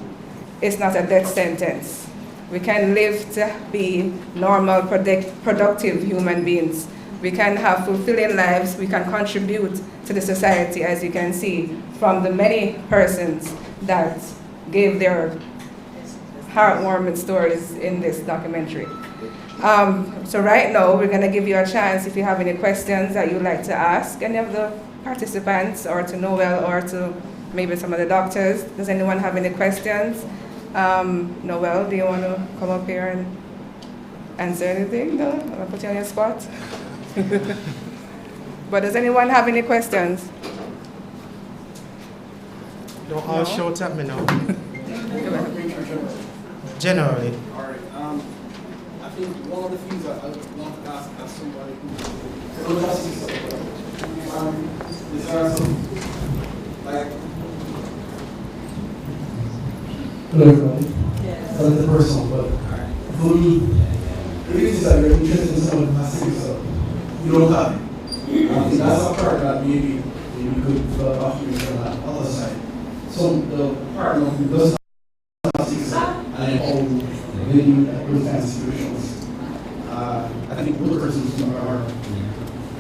Speaker 2: it's not a death sentence. We can live to be normal, productive human beings. We can have fulfilling lives. We can contribute to the society, as you can see from the many persons that gave their heartwarming stories in this documentary. So right now, we're going to give you a chance if you have any questions that you'd like to ask any of the participants, or to Noel, or to maybe some of the doctors. Does anyone have any questions? Noel, do you want to come up here and answer anything? No? I'm going to put you on your spot. But does anyone have any questions?
Speaker 7: Don't all shout at me now. Generally.
Speaker 19: All right. I think one of the things that I want to ask as somebody who is there some, like,
Speaker 20: hello everyone. Yes. That's the person, but for me, the reason is that you're interested in someone who has sickle cell. You don't have it. I think that's a part that maybe you could offer me from that other side. So the partner who does have sickle cell and how they do those kinds of situations. I think both persons are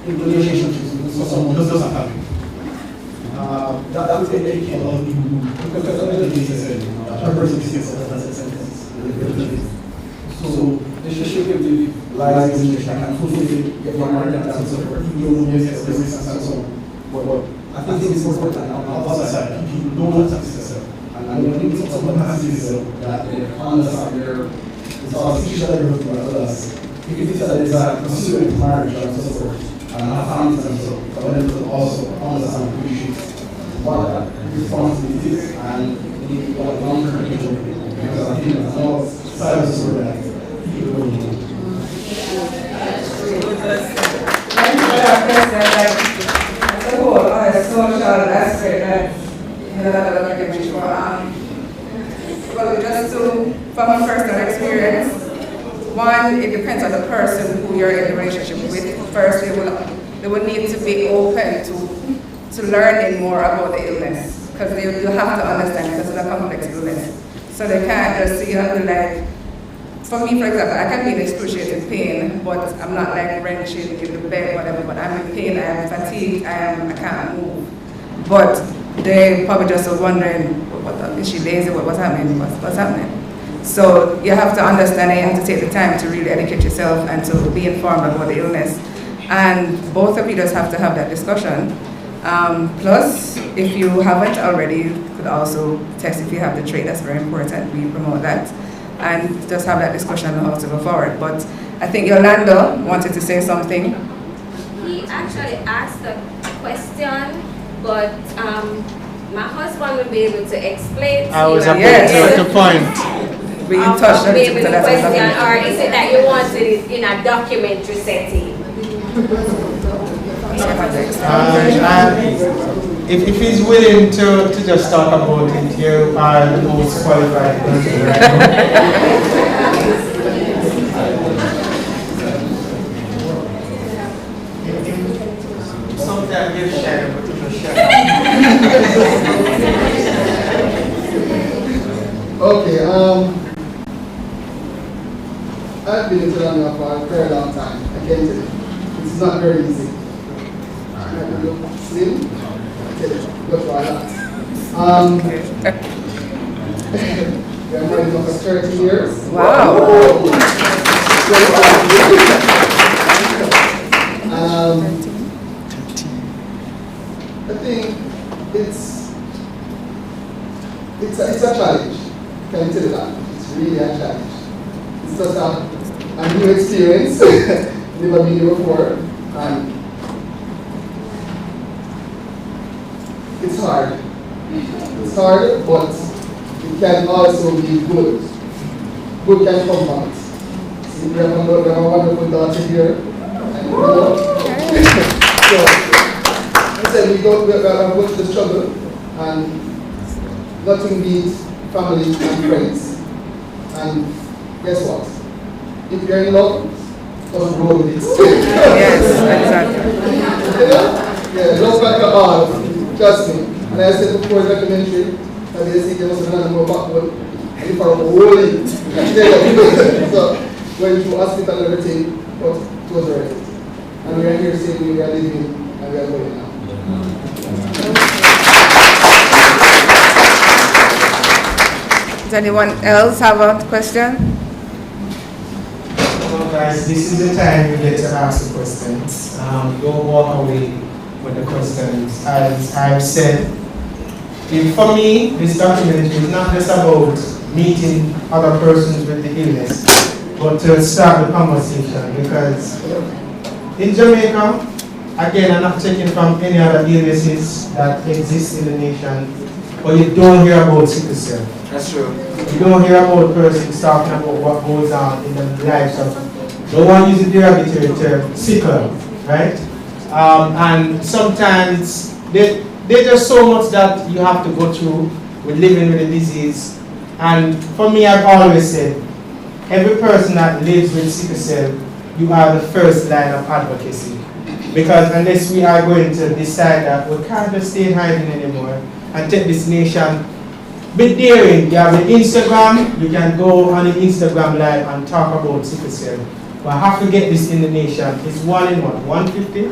Speaker 20: in relationships with someone who doesn't have it. That would educate a lot of people who, because other cases said, a person with sickle cell has a sentence. So they should give the lies information and hopefully get your money and so forth. You don't know the risks and so on. But I think it's important that on the other side, people don't have sickle cell. And when you someone has sickle cell, that they understand it's all teachers that you're looking at others. You can teach that there's a considerate marriage and so forth, and have families and so, but then to also understand and appreciate what that responsibility is and what long-term future will be. Because I think that's all side of the story that people don't know.
Speaker 2: As a whole, on a social aspect that well, just from a personal experience, one, it depends on the person who you're in a relationship with. First, they will need to be open to learning more about the illness, because you have to understand because it's a complex illness. So they can't just see you and be like, for me, for example, I can be in excruciating pain, but I'm not like wrenching in the bed, whatever, but I'm in pain, I am fatigued, I can't move. But they probably just are wondering, is she lazy, what's happening, what's happening? So you have to understand and you have to take the time to really educate yourself and to be informed about the illness. And both of you just have to have that discussion. Plus, if you haven't already, you could also test if you have the trait. That's very important. We promote that. And just have that discussion on how to go forward. But I think Yolanda wanted to say something.
Speaker 3: He actually asked a question, but my husband will be able to explain to
Speaker 7: I was about
Speaker 3: yes.
Speaker 7: to point.
Speaker 2: We touched on
Speaker 3: maybe the question, or is it that you wanted it in a documentary setting?
Speaker 7: if he's willing to just talk about it, you are the most qualified person right now. Sometimes you're shy, but you're shy.
Speaker 20: Okay, I've been in Tanzania for a very long time. I can tell you, it's not very easy. You look slim, I tell you, look for a lot. We're married for 30 years.
Speaker 2: Wow.
Speaker 20: I think it's a challenge. Can I tell you that? It's really a challenge. It's just a new experience. Never been here before. And it's hard. It's hard, but it can also be good. Good can come from it. See, we have a wonderful daughter here. And, so, I said we go to the struggle, and nothing beats family and friends. And guess what? If you're in love, just roll with it.
Speaker 2: Yes, exactly.
Speaker 20: Yeah, love like a heart, trust me. And I said before the documentary, that they say there was another more backward, and if I roll it, so going through hospital and everything, but it was worth it. And we are here saying we are living and we are going now.
Speaker 2: Does anyone else have a question?
Speaker 7: Well, guys, this is the time you get to ask the questions. Don't walk away with the questions. As I've said, for me, this documentary is not just about meeting other persons with the illness, but to start the conversation, because in Jamaica, again, I'm not taking from any other illnesses that exist in the nation, but you don't hear about sickle cell.
Speaker 19: That's true.
Speaker 7: You don't hear about persons talking about what goes on in the lives of, no one uses the derogatory term, sickle, right? And sometimes there's just so much that you have to go through with living with the disease. And for me, I've always said, every person that lives with sickle cell, you are the first line of advocacy. Because unless we are going to decide that we can't just stay hiding anymore and take this nation, be daring. You have the Instagram, you can go on the Instagram live and talk about sickle cell. But I have to get this in the nation. It's 1 in 150.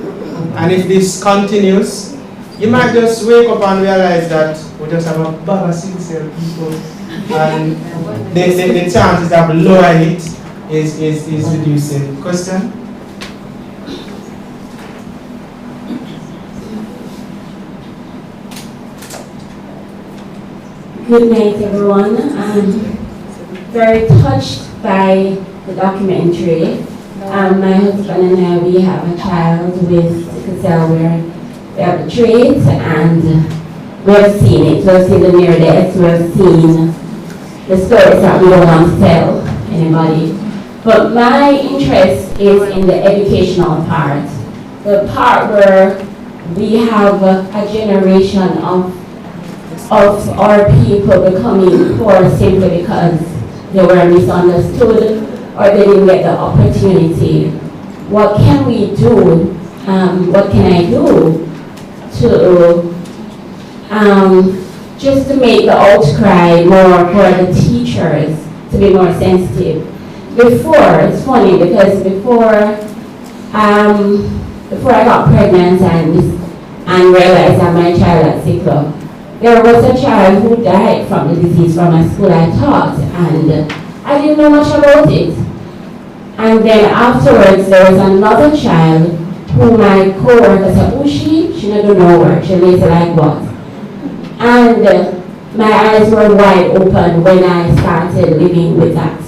Speaker 7: And if this continues, you might just wake up and realize that we just have a bag of sickle cell people. And the chances of lowering it is reducing. Question?
Speaker 21: Good night, everyone. I'm very touched by the documentary. My husband and I, we have a child with sickle cell where we have the traits, and we have seen it. We have seen the near deaths, we have seen the stories that we don't want to tell anybody. But my interest is in the educational part. The part where we have a generation of our people becoming poor simply because they were misunderstood or they didn't get the opportunity. What can we do? What can I do to just to make the outcry more for the teachers to be more sensitive? Before, it's funny because before I got pregnant and realized that my child had sickle, there was a child who died from the disease from a school I taught, and I didn't know much about it. And then afterwards, there was another child who my co-worker said, oh, she don't know work, she lays like what? And my eyes were wide open when I started living with that.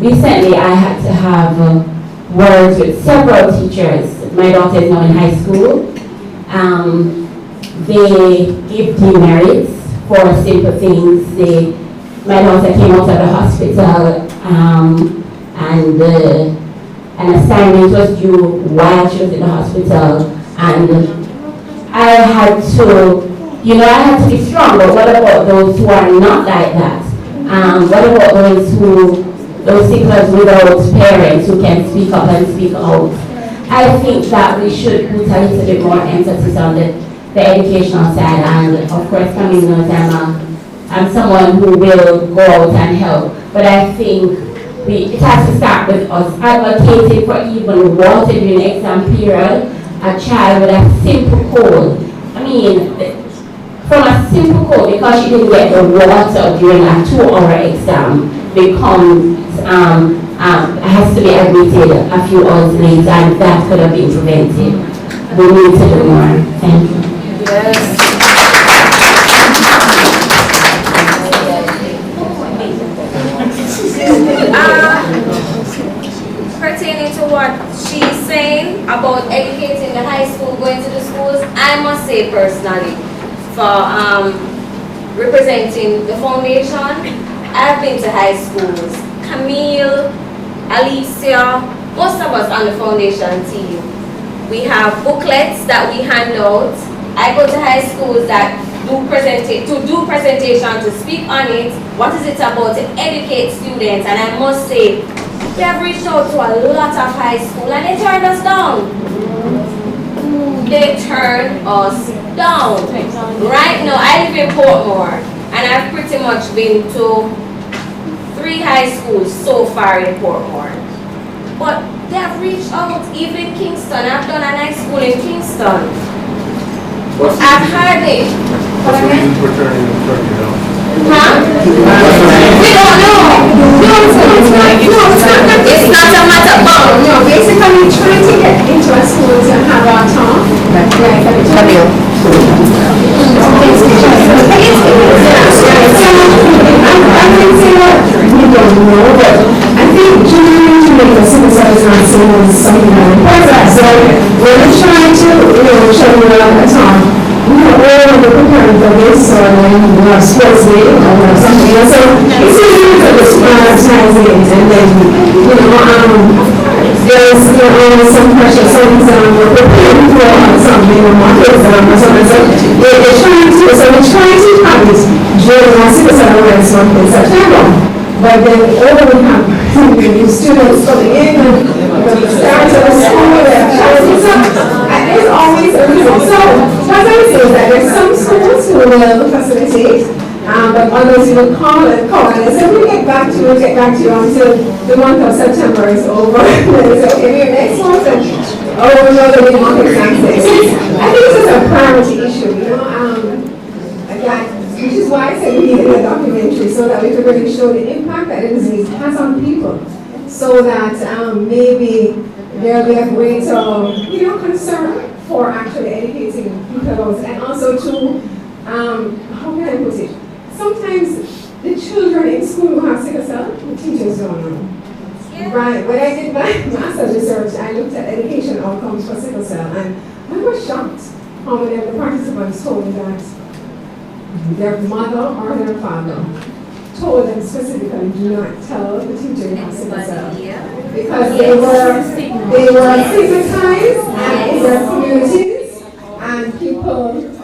Speaker 21: Recently, I had to have words with several teachers. My daughter is now in high school. They give demerits for simple things. My daughter came out of the hospital and an assignment was due while she was in the hospital, and I had to, I had to be strong, but what about those who are not like that? What about those sicklers without parents who can speak up and speak out? I think that we should put a little bit more emphasis on the educational side, and of course, coming knows I'm someone who will go out and help, but I think it has to start with us advocating for even water during the exam period. A child with a simple cold, from a simple cold, because she didn't get the water during a 2-hour exam, has to be admitted a few hours later, and that could have been prevented. We need to do more. Thank you.
Speaker 3: Yes. Pertaining to what she's saying about educating the high school, going to the schools, I must say personally, for representing the foundation, I've been to high schools. Camille, Alicia, most of us on the foundation team, we have booklets that we hand out. I go to high schools that do presentation, to speak on it. What is it about, to educate students? And I must say, we have reached out to a lot of high school and they turned us down. They turned us down. Right now, I live in Portmore and I've pretty much been to 3 high schools so far in Portmore. But they have reached out, even in Kingston. I've done a nice school in Kingston. I've heard it.
Speaker 4: What's the reason for turning you down?
Speaker 3: Huh? We don't know. It's not a matter of
Speaker 6: no, basically trying to get into a school to have our talk. I think Jamaica Sickle Cell is not seen as something that important. So when we're trying to, show you a talk, we're preparing for this, or when we have sports day, or we have something else. So it's easy to advertise it, and then, there's some pressure, so we're preparing for something, or mock exam, or something. So we're trying to have it during our Sickle Cell Awareness Month in September. But then over we have students coming in and start to the school and there's always a reason. So what I would say is that there's some schools who will facilitate, but others will call and they say we'll get back to you until the month of September is over. They say, okay, we're next month and we know that we want exam days. I think this is a priority issue, again. Which is why I said we needed a documentary, so that we could really show the impact that the disease has on people, so that maybe there'll be a greater concern for actually educating people about it. And also to, how can I put it? Sometimes the children in school who have sickle cell, the teachers don't know. Yeah. Right, when I did my master's research, I looked at education outcomes for sickle cell, and I was shocked how many of the participants told me that their mother or their father told them specifically, do not tell the teacher you have sickle cell. Because they were stigmatized in their communities, and people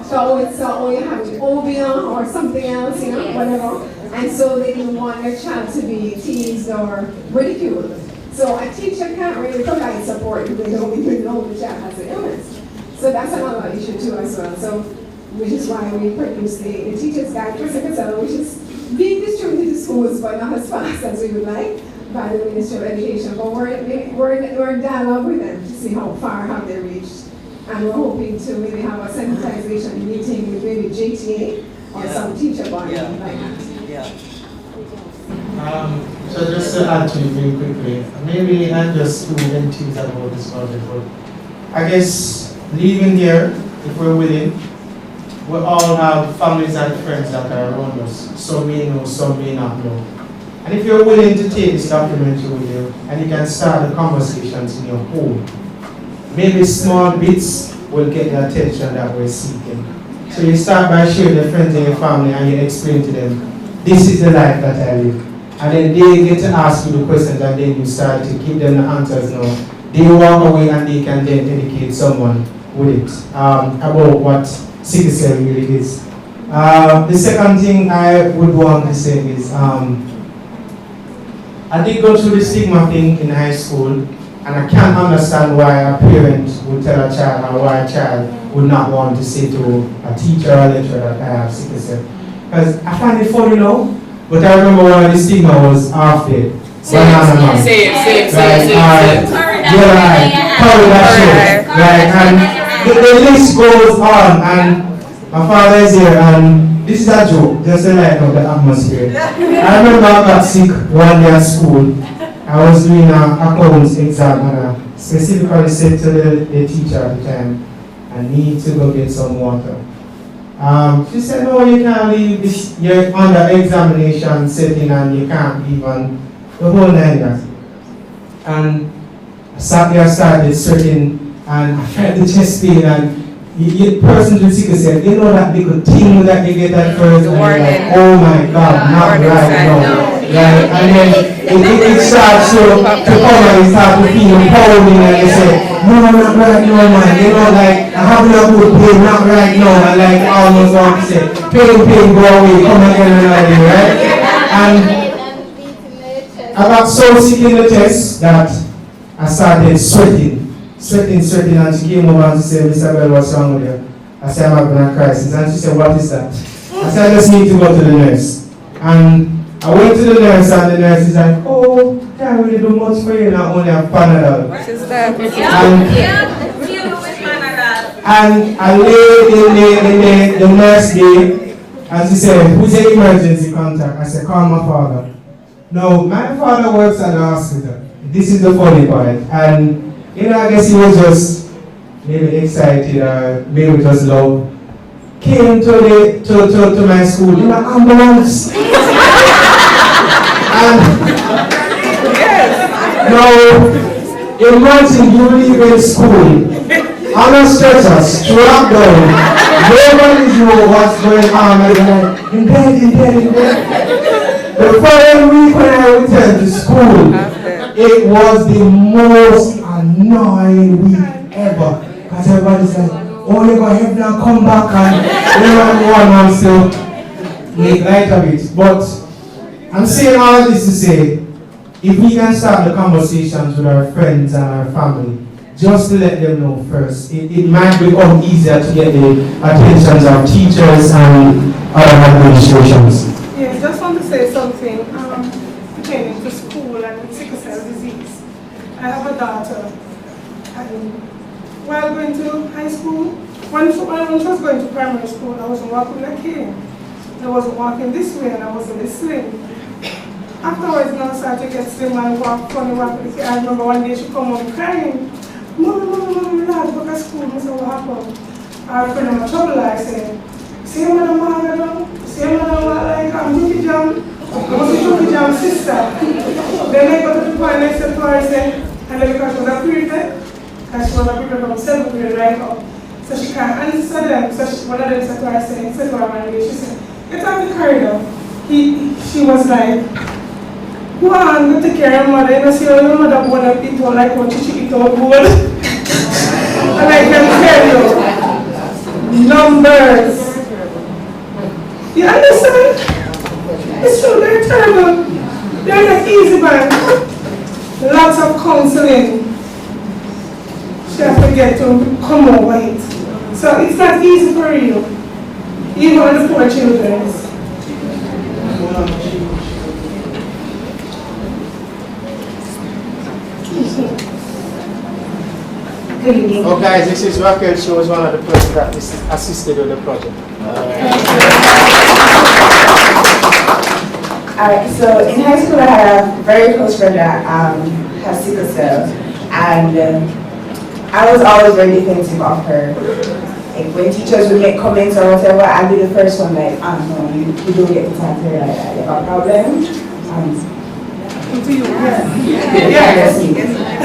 Speaker 6: thought, you have obia or something else, whatever. And so they didn't want their child to be teased or ridiculed. So a teacher can't really provide support if they don't even know the child has the illness. So that's another issue too as well. So, which is why we produced the Teacher's Guide for Sickle Cell, which is being distributed to schools, but not as fast as we would like by the Ministry of Education. But we're in dialogue with them to see how far have they reached. And we're hoping to maybe have a sensitization meeting with maybe JTA or some teacher body like that.
Speaker 7: So just to add to it very quickly, maybe I'm just too enthused about this project, but I guess leaving here, if we're willing, we all have families and friends that are around us. Some may know, some may not know. And if you're willing to take this documentary with you, and you can start the conversations in your home, maybe small bits will get the attention that we're seeking. So you start by sharing your friends and your family, and you explain to them, this is the life that I live. And then they get to ask you the questions, and then you start to give them the answers now. They walk away and they can then educate someone with it, about what sickle cell really is. The second thing I would want to say is, I did go through the stigma thing in high school, and I can't understand why a parent would tell a child, or why a child would not want to say to a teacher or lecturer that I have sickle cell. Because I find it funny now, but I remember one of the stigma was half dead. Banana man.
Speaker 1: Same.
Speaker 7: Right, and the list goes on, and my father is here, and this is a joke, just to lighten up the atmosphere. I remember I got sick one day at school. I was doing an accounts exam, and I specifically said to the teacher at the time, I need to go get some water. She said, no, you can't leave this, you're under examination setting, and you can't even the whole 9 years. And I sat there, started sweating, and I felt the chest pain, and you persons with sickle cell, you know that little thing that you get at first, and you're like, oh my God, not right now. Right? And then it starts to come and you start to feel pounding, and you say, no, not right now, man. You know, like, I'm having a good pain, not right now, and like almost want to say, pain, go away, come again and again, right? And I got so sick in the chest that I started sweating, and she came over and she said, Mr. Bell, what's wrong with you? I said, I'm having a crisis. And she said, what is that? I said, I just need to go to the nurse. And I went to the nurse, and the nurse is like, oh, can't really do much for you, not only have Panadol.
Speaker 2: What is that?
Speaker 7: And I laid in the nurse day, and she said, who's the emergency contact? I said, call my father. No, my father works at the hospital. This is the funny part. And, you know, I guess he was just maybe excited or maybe just love. Came to my school in an ambulance. And now, imagine you leave in school on a stretcher, strapped down. Nobody knew what's going on. In bed. The following week when I returned to school, it was the most annoying week ever. Because everybody's like, oh, you're going to have now come back, and everyone wants to make light of it. But I'm saying all this to say, if we can start the conversations with our friends and our family, just to let them know first, it might become easier to get the attentions of teachers and other administrations.
Speaker 5: Yes, just want to say something pertaining to school and sickle cell disease. I have a daughter, and while going to high school, when she was going to primary school, I wasn't walking like him. I wasn't walking this way, and I wasn't slim. Afterwards, I started to get slim and walk funny. I remember one day she come home crying. Mom, I had to go to school. I said, what happened? Our friend in trouble, I said, see what I'm like, I'm Juki Jam. I was a Juki Jam sister. Then I got to the point next to her, I said, and then because she was a prefect, because she was a prefect from 7th grade right up. So she can't answer them. So one of them said to her, said to her manager, she said, get out the corridor. She was like, go on, go take care of your mother. You know, see how your mother want to eat all like what she eat all good. And I can tell you, numbers. You understand? It's true, they're terrible. They're not easy, man. Lots of counseling. She has to get to come over it. So it's not easy for you. Even with the poor children.
Speaker 7: Oh guys, this is Raquel. She was one of the persons that assisted with the project.
Speaker 22: Alright, so in high school I had a very close friend that has sickle cell, and I was always very defensive of her. Like when teachers would make comments or whatever, I'd be the first one like, no, you don't get to talk to her like that, you have a problem.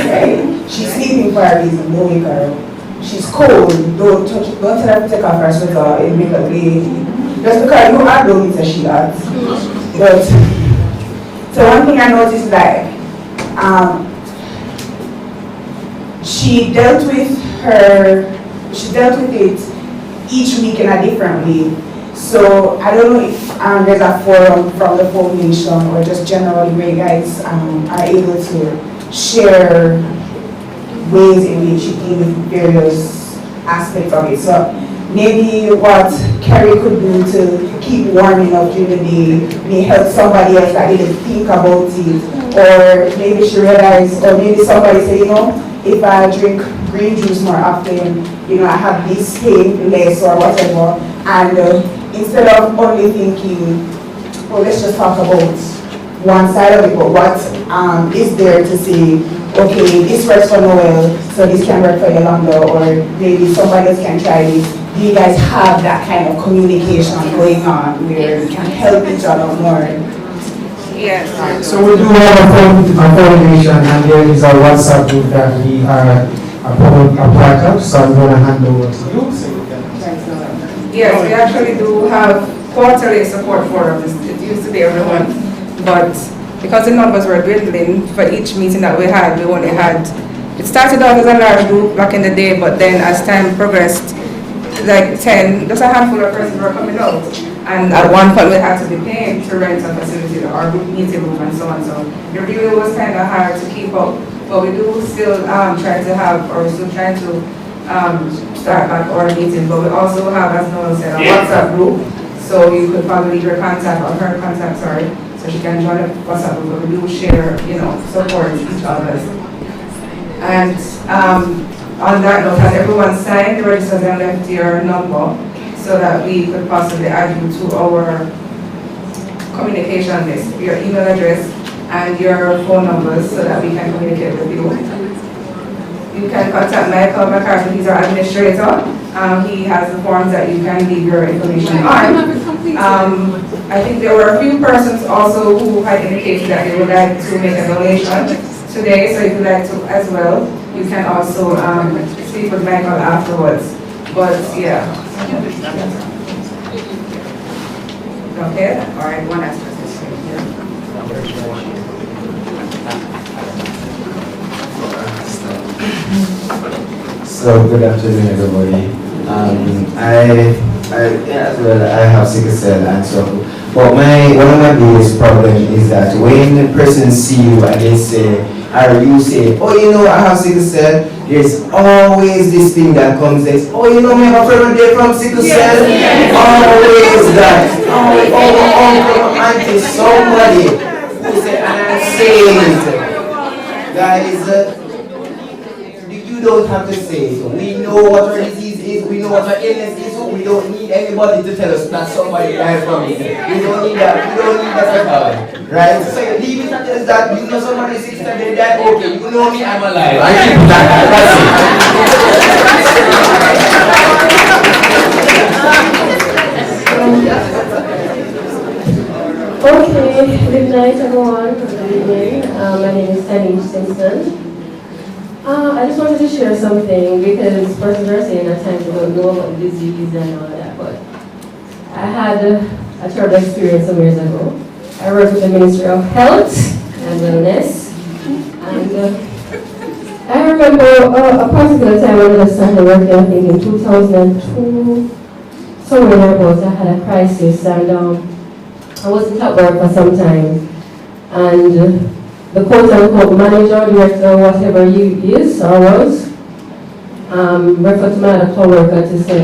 Speaker 22: Right? She's sleeping for a reason, don't wake her up. She's cold, don't tell her to take off her sweater, it'll make her lady. Just because you are don't mean that she does. But so one thing I noticed is that she dealt with her she dealt with it each week in a different way. So I don't know if there's a forum from the foundation or just generally where you guys are able to share ways in which you deal with various aspects of it. So maybe what Carrie could do to keep warming up during the day may help somebody else that didn't think about it. Or maybe she realized, or maybe somebody say, you know, if I drink green juice more often, you know, I have this pain less or whatever. And instead of only thinking, well, let's just talk about one side of it, but what is there to say, okay, this works for Noel, so this can work for Yolanda, or maybe somebody else can try this. Do you guys have that kind of communication going on where you can help each other more?
Speaker 2: Yes.
Speaker 7: So we do have a foundation, and there is a WhatsApp group that we are a part of, so I'm going to hand over to you so you can.
Speaker 2: Yes, we actually do have quarterly support forums. It used to be every month, but because the numbers were dwindling for each meeting that we had, we only had, it started out as a large group back in the day, but then as time progressed, like 10, just a handful of persons were coming out. And at one point we had to be paying to rent a facility or group meeting room and so on. So it really was kind of hard to keep up. But we do still try to have, or still trying to start back our meetings. But we also have, as Noel said, a WhatsApp group. So you could probably leave your contact or her contact, sorry, so she can join the WhatsApp group. But we do share, you know, support each other. And on that note, has everyone signed the register and left your number so that we could possibly add you to our communication list, your email address and your phone numbers so that we can communicate with you. You can contact Michael McCarthy, he's our administrator. He has the forms that you can leave your information on. I think there were a few persons also who had indicated that they would like to make a donation today, so if you'd like to as well, you can also speak with Michael afterwards. But yeah. Okay, all right, one aspect.
Speaker 8: So good afternoon, everybody. As well, I have sickle cell and so. But one of my biggest problems is that when the person see you and they say, or you say, oh, you know, I have sickle cell, there's always this thing that comes next. Oh, you know, me have a friend there from sickle cell. Always that. Always, uncle, auntie, somebody who say, I'm saying, guys, you don't have to say it. We know what our disease is, we know what our illness is, so we don't need anybody to tell us that somebody died from it. We don't need that, we don't need that at all. Right? So you leave it and tell us that you know somebody 6 times they died, okay, you know me, I'm alive. I keep that, that's
Speaker 10: it. Okay, good night everyone, good evening. My name is Tanish Simpson. I just wanted to share something because persons are saying at times they don't know about the disease and all that, but I had a terrible experience some years ago. I worked with the Ministry of Health and Wellness, and I remember a particular time when I started working, I think in 2002, somewhere thereabouts, I had a crisis, and I wasn't at work for some time, and the quote-unquote manager, director, whatever he is or was, referred to my other co-worker to say,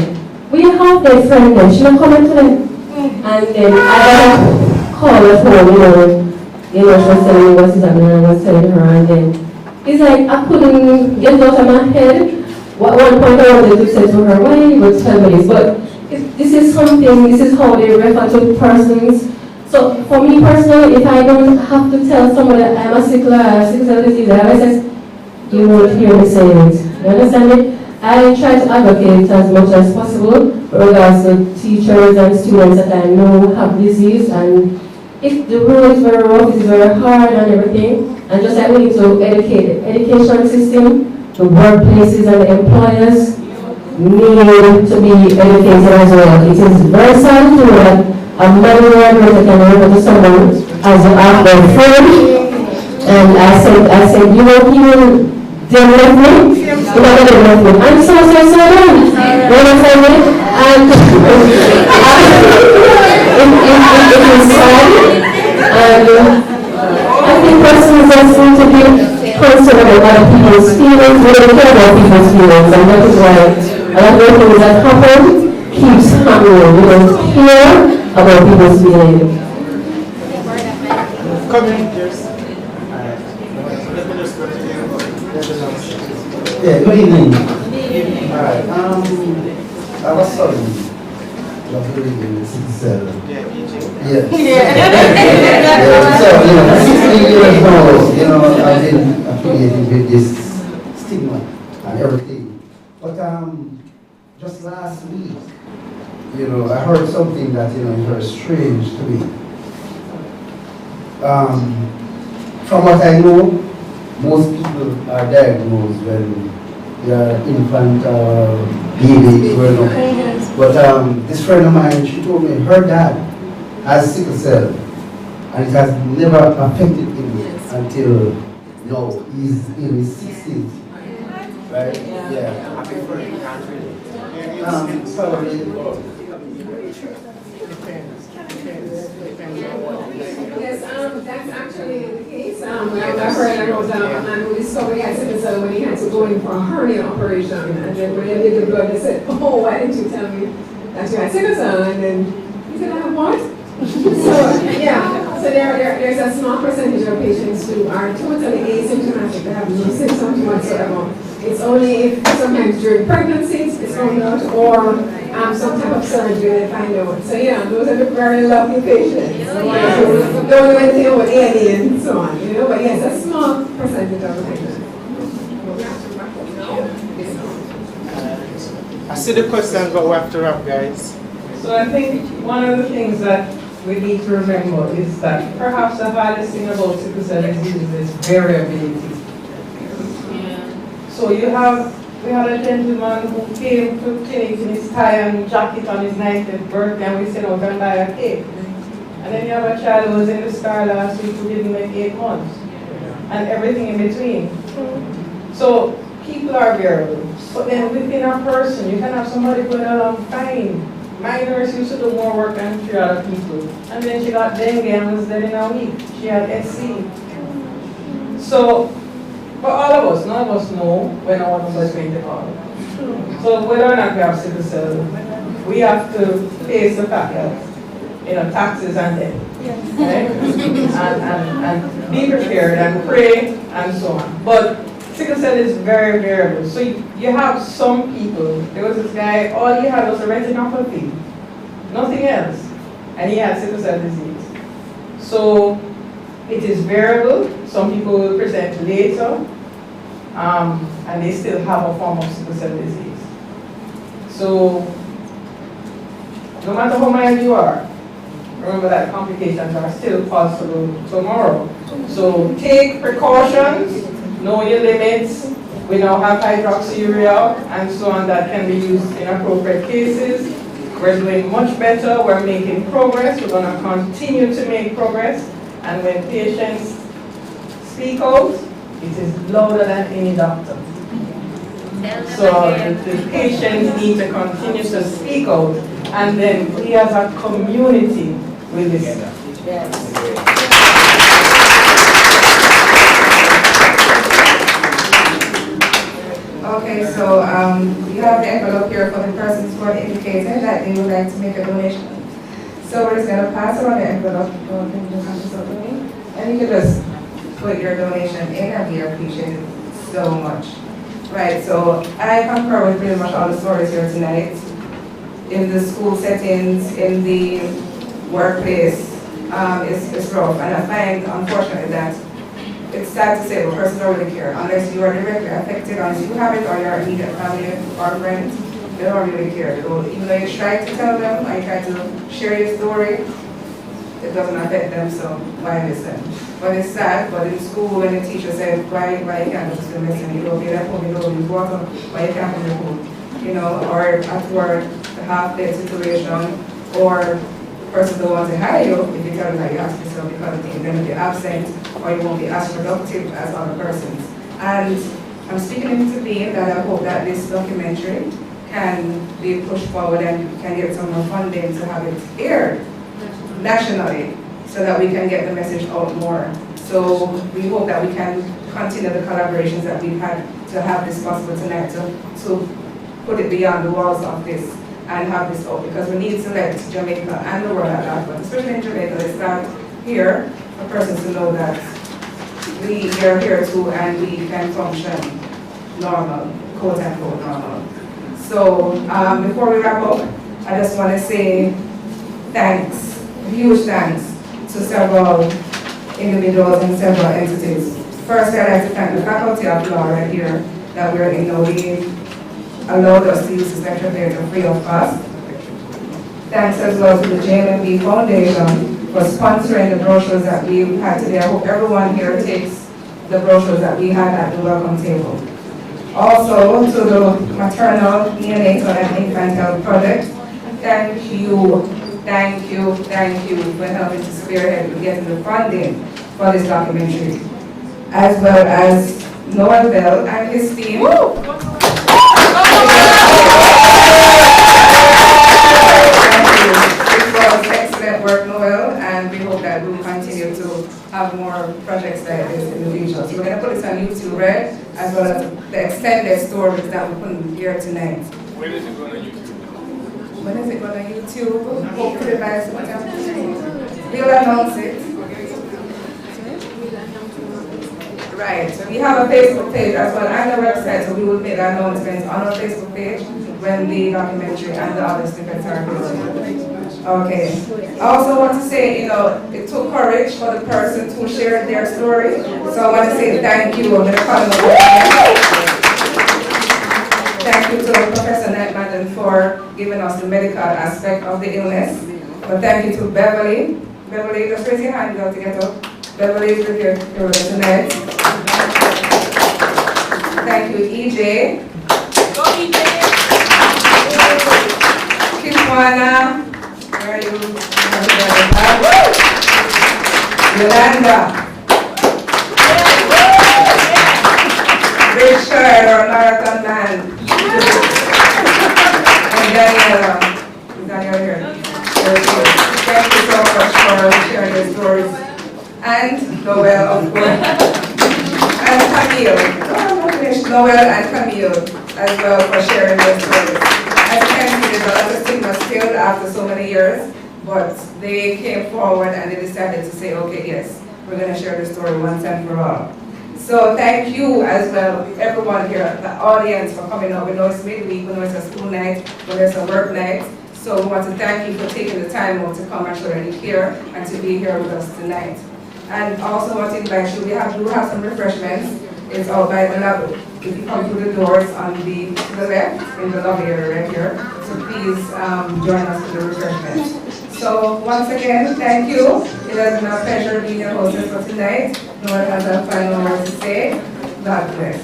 Speaker 10: we have that friend there, she not coming today. And then I got a call at home, she was telling me what is happening, and I was telling her, and then it's like I couldn't get it out of my head. At one point I wanted to say to her, why are you going to tell me this? But this is something, this is how they refer to persons. So for me personally, if I don't have to tell someone that I'm a sickle cell disease, I always say, you won't hear me say it. You understand me? I try to advocate as much as possible with regards to teachers and students that I know have disease, and if the road is very rough, it's very hard and everything, and just like we need to educate the education system, the workplaces and the employers need to be educated as well. It is very sad to know that a manual that can refer to someone as an their friend, and I said, you won't even They're with me? You're not gonna with me. I'm so done. You know what I'm saying? And it is sad. And I think persons just need to be concerned about other people's feelings. We don't care about people's feelings. And that is why a lot of the things that happen keeps happening. We don't care about people's feelings.
Speaker 7: Come in, yes.
Speaker 11: Yeah, good evening. Alright, I was sorry. Not really in Sickle Cell. Yes. So, 16 years now, I've been affiliated with this stigma and everything. But just last week, I heard something that, is very strange to me. From what I know, most people are diagnosed when they are infant or baby growing up. But this friend of mine, she told me her dad has sickle cell and it has never affected him until now. He's in his 60s. Right? Yeah.
Speaker 6: Yes, that's actually the case. I heard a man who discovered he had sickle cell when he had to go in for a hernia operation. And then when they did the blood, they said, "Oh, why didn't you tell me that you had sickle cell?" And then he said, "I have what?" So, yeah. So there's a small percentage of patients who are totally asymptomatic, they have no symptoms whatsoever. It's only if sometimes during pregnancies it's found out, or some type of surgery they find out. So yeah, those are the very lucky patients. The ones who don't know anything about A&E and so on, But yes, a small percentage of the patients.
Speaker 7: I see the question, but we have to wrap, guys.
Speaker 1: So I think one of the things that we need to remember is that perhaps the hardest thing about sickle cell disease is variability. So we had a gentleman who came to clinic in his tie and jacket on his 90th birthday, and we said, "Oh, can buy a cake." And then you have a child who was in the scar last week who didn't make 8 months, and everything in between. So people are variable, but then within a person, you can have somebody going along fine. My nurse used to do more work than 3 other people, and then she got dengue and was dead in a week. She had SC. So, but all of us, none of us know when our number is going to call. So whether or not we have sickle cell, we have to face the fact that, taxes and debt, right? and be prepared and pray and so on. But sickle cell is very variable. So you have some people, there was this guy, all he had was a retinopathy, nothing else, and he had sickle cell disease. So it is variable. Some people will present later, and they still have a form of sickle cell disease. So no matter how mild you are, remember that complications are still possible tomorrow. So take precautions, know your limits. We now have hydroxyurea and so on that can be used in appropriate cases. We're doing much better. We're making progress. We're going to continue to make progress. And when patients speak out, it is louder than any doctor. So the patients need to continue to speak out, and then we as a community will listen.
Speaker 2: Okay, so you have the envelope here for the persons who are indicated that they would like to make a donation. So we're just going to pass around the envelope. And you can just put your donation in, and we appreciate it so much. Right, so I concur with pretty much all the stories here tonight. In the school settings, in the workplace, it's rough. And I find, unfortunately, that it's sad to say, but persons don't really care. Unless you are directly affected, unless you have it, or your immediate family or friends, they don't really care. Even though you try to tell them, or you try to share your story, it doesn't affect them, so why listen? But it's sad, but in school when the teacher said, why you can't just listen, you don't get at home, you don't use water, why you can't come home? Or at work, the half-day situation, or the person don't want to hire you, if you tell them that you ask yourself because you're going to be absent, or you won't be as productive as other persons. And I'm speaking into being that I hope that this documentary can be pushed forward and can get some more funding to have it aired nationally so that we can get the message out more. So we hope that we can continue the collaborations that we've had to have this possible tonight to put it beyond the walls of this and have this out, because we need to let Jamaica and the world at large, but especially in Jamaica, let's start here for persons to know that we are here too and we can function normal, quote unquote normal. So before we wrap up, I just want to say thanks, huge thanks to several individuals and several entities. First, I'd like to thank the faculty of law right here that we're in no way allowed us to use this lecture theatre free of cost. Thanks as well to the JMB Foundation for sponsoring the brochures that we've had today. I hope everyone here takes the brochures that we had at the welcome table. Also to the Maternal, Neonatal and Infantile Project, thank you for helping to spearhead with getting the funding for this documentary, as well as Noel Bell and his team. It was excellent work, Noel, and we hope that we'll continue to have more projects like this in the future. So we're going to put this on YouTube, right? As well as the extended stories that we put here tonight.
Speaker 19: When is it going on YouTube?
Speaker 2: When is it going on YouTube? Hopefully by sometime. We'll announce it. Right, so we have a Facebook page as well and a website, so we will make the announcements on our Facebook page when the documentary and the other snippets are released. Okay. I also want to say, it took courage for the person to share their story, so I want to say thank you. I'm going to call them Thank you to Professor Nightman for giving us the medical aspect of the illness. But thank you to Beverly. Beverly, just raise your hand, girl, to get up. Beverly is here with us tonight. Thank you, EJ. Go, EJ. Kishwana. Where are you? Yolanda. Richard, our marathon man. And Daniela. Is Daniela here? Thank you so much for sharing your stories. And Noel, of course. And Camille. Noel and Camille as well for sharing their stories. As you can see, there's a lot of stigma still after so many years, but they came forward and they decided to say, okay, yes, we're going to share the story once and for all. So thank you as well, everyone here, the audience, for coming out. We know it's midweek, we know it's a school night, we know it's a work night. So we want to thank you for taking the time out to come and show that you're here and to be here with us tonight. And also want to invite you, we do have some refreshments. It's out by the lobby. If you come through the doors on the left, in the lobby area right here. So please join us for the refreshments. So once again, thank you. It has been a pleasure being your hostess for tonight. Noel has a final word to say. God bless.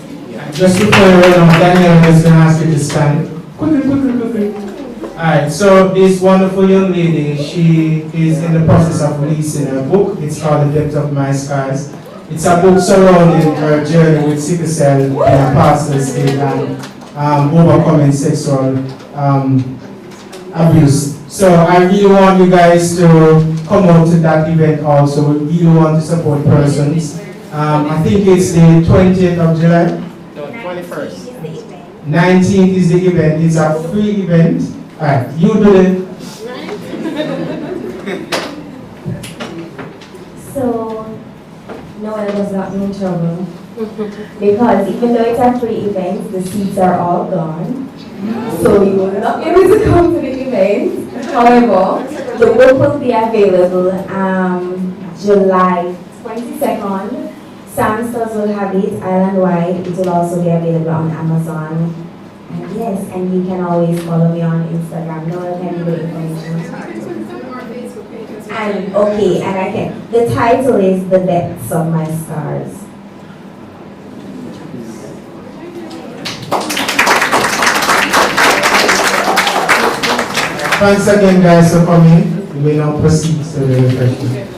Speaker 7: Just before you run on, Daniel is going to ask you to stand. Quickly. Alright, so this wonderful young lady, she is in the process of releasing her book. It's called The Depth of My Scars. It's a book surrounding her journey with sickle cell in a pastoral state and overcoming sexual abuse. So I really want you guys to come out to that event also. We really want to support persons. I think it's the 20th of July?
Speaker 19: No, 21st.
Speaker 7: 19th is the event. It's a free event. Alright, you do it.
Speaker 21: So, Noel was not in trouble because even though it's a free event, the seats are all gone. So you will not be able to come to the event. However, the book will be available July 22nd. Sam Stores will have it island-wide. It will also be available on Amazon. And yes, and you can always follow me on Instagram. Noel can give you information. And okay, and I can. The title is The Depths of My Scars.
Speaker 7: Thanks again, guys, for coming. We will now proceed to the refreshment.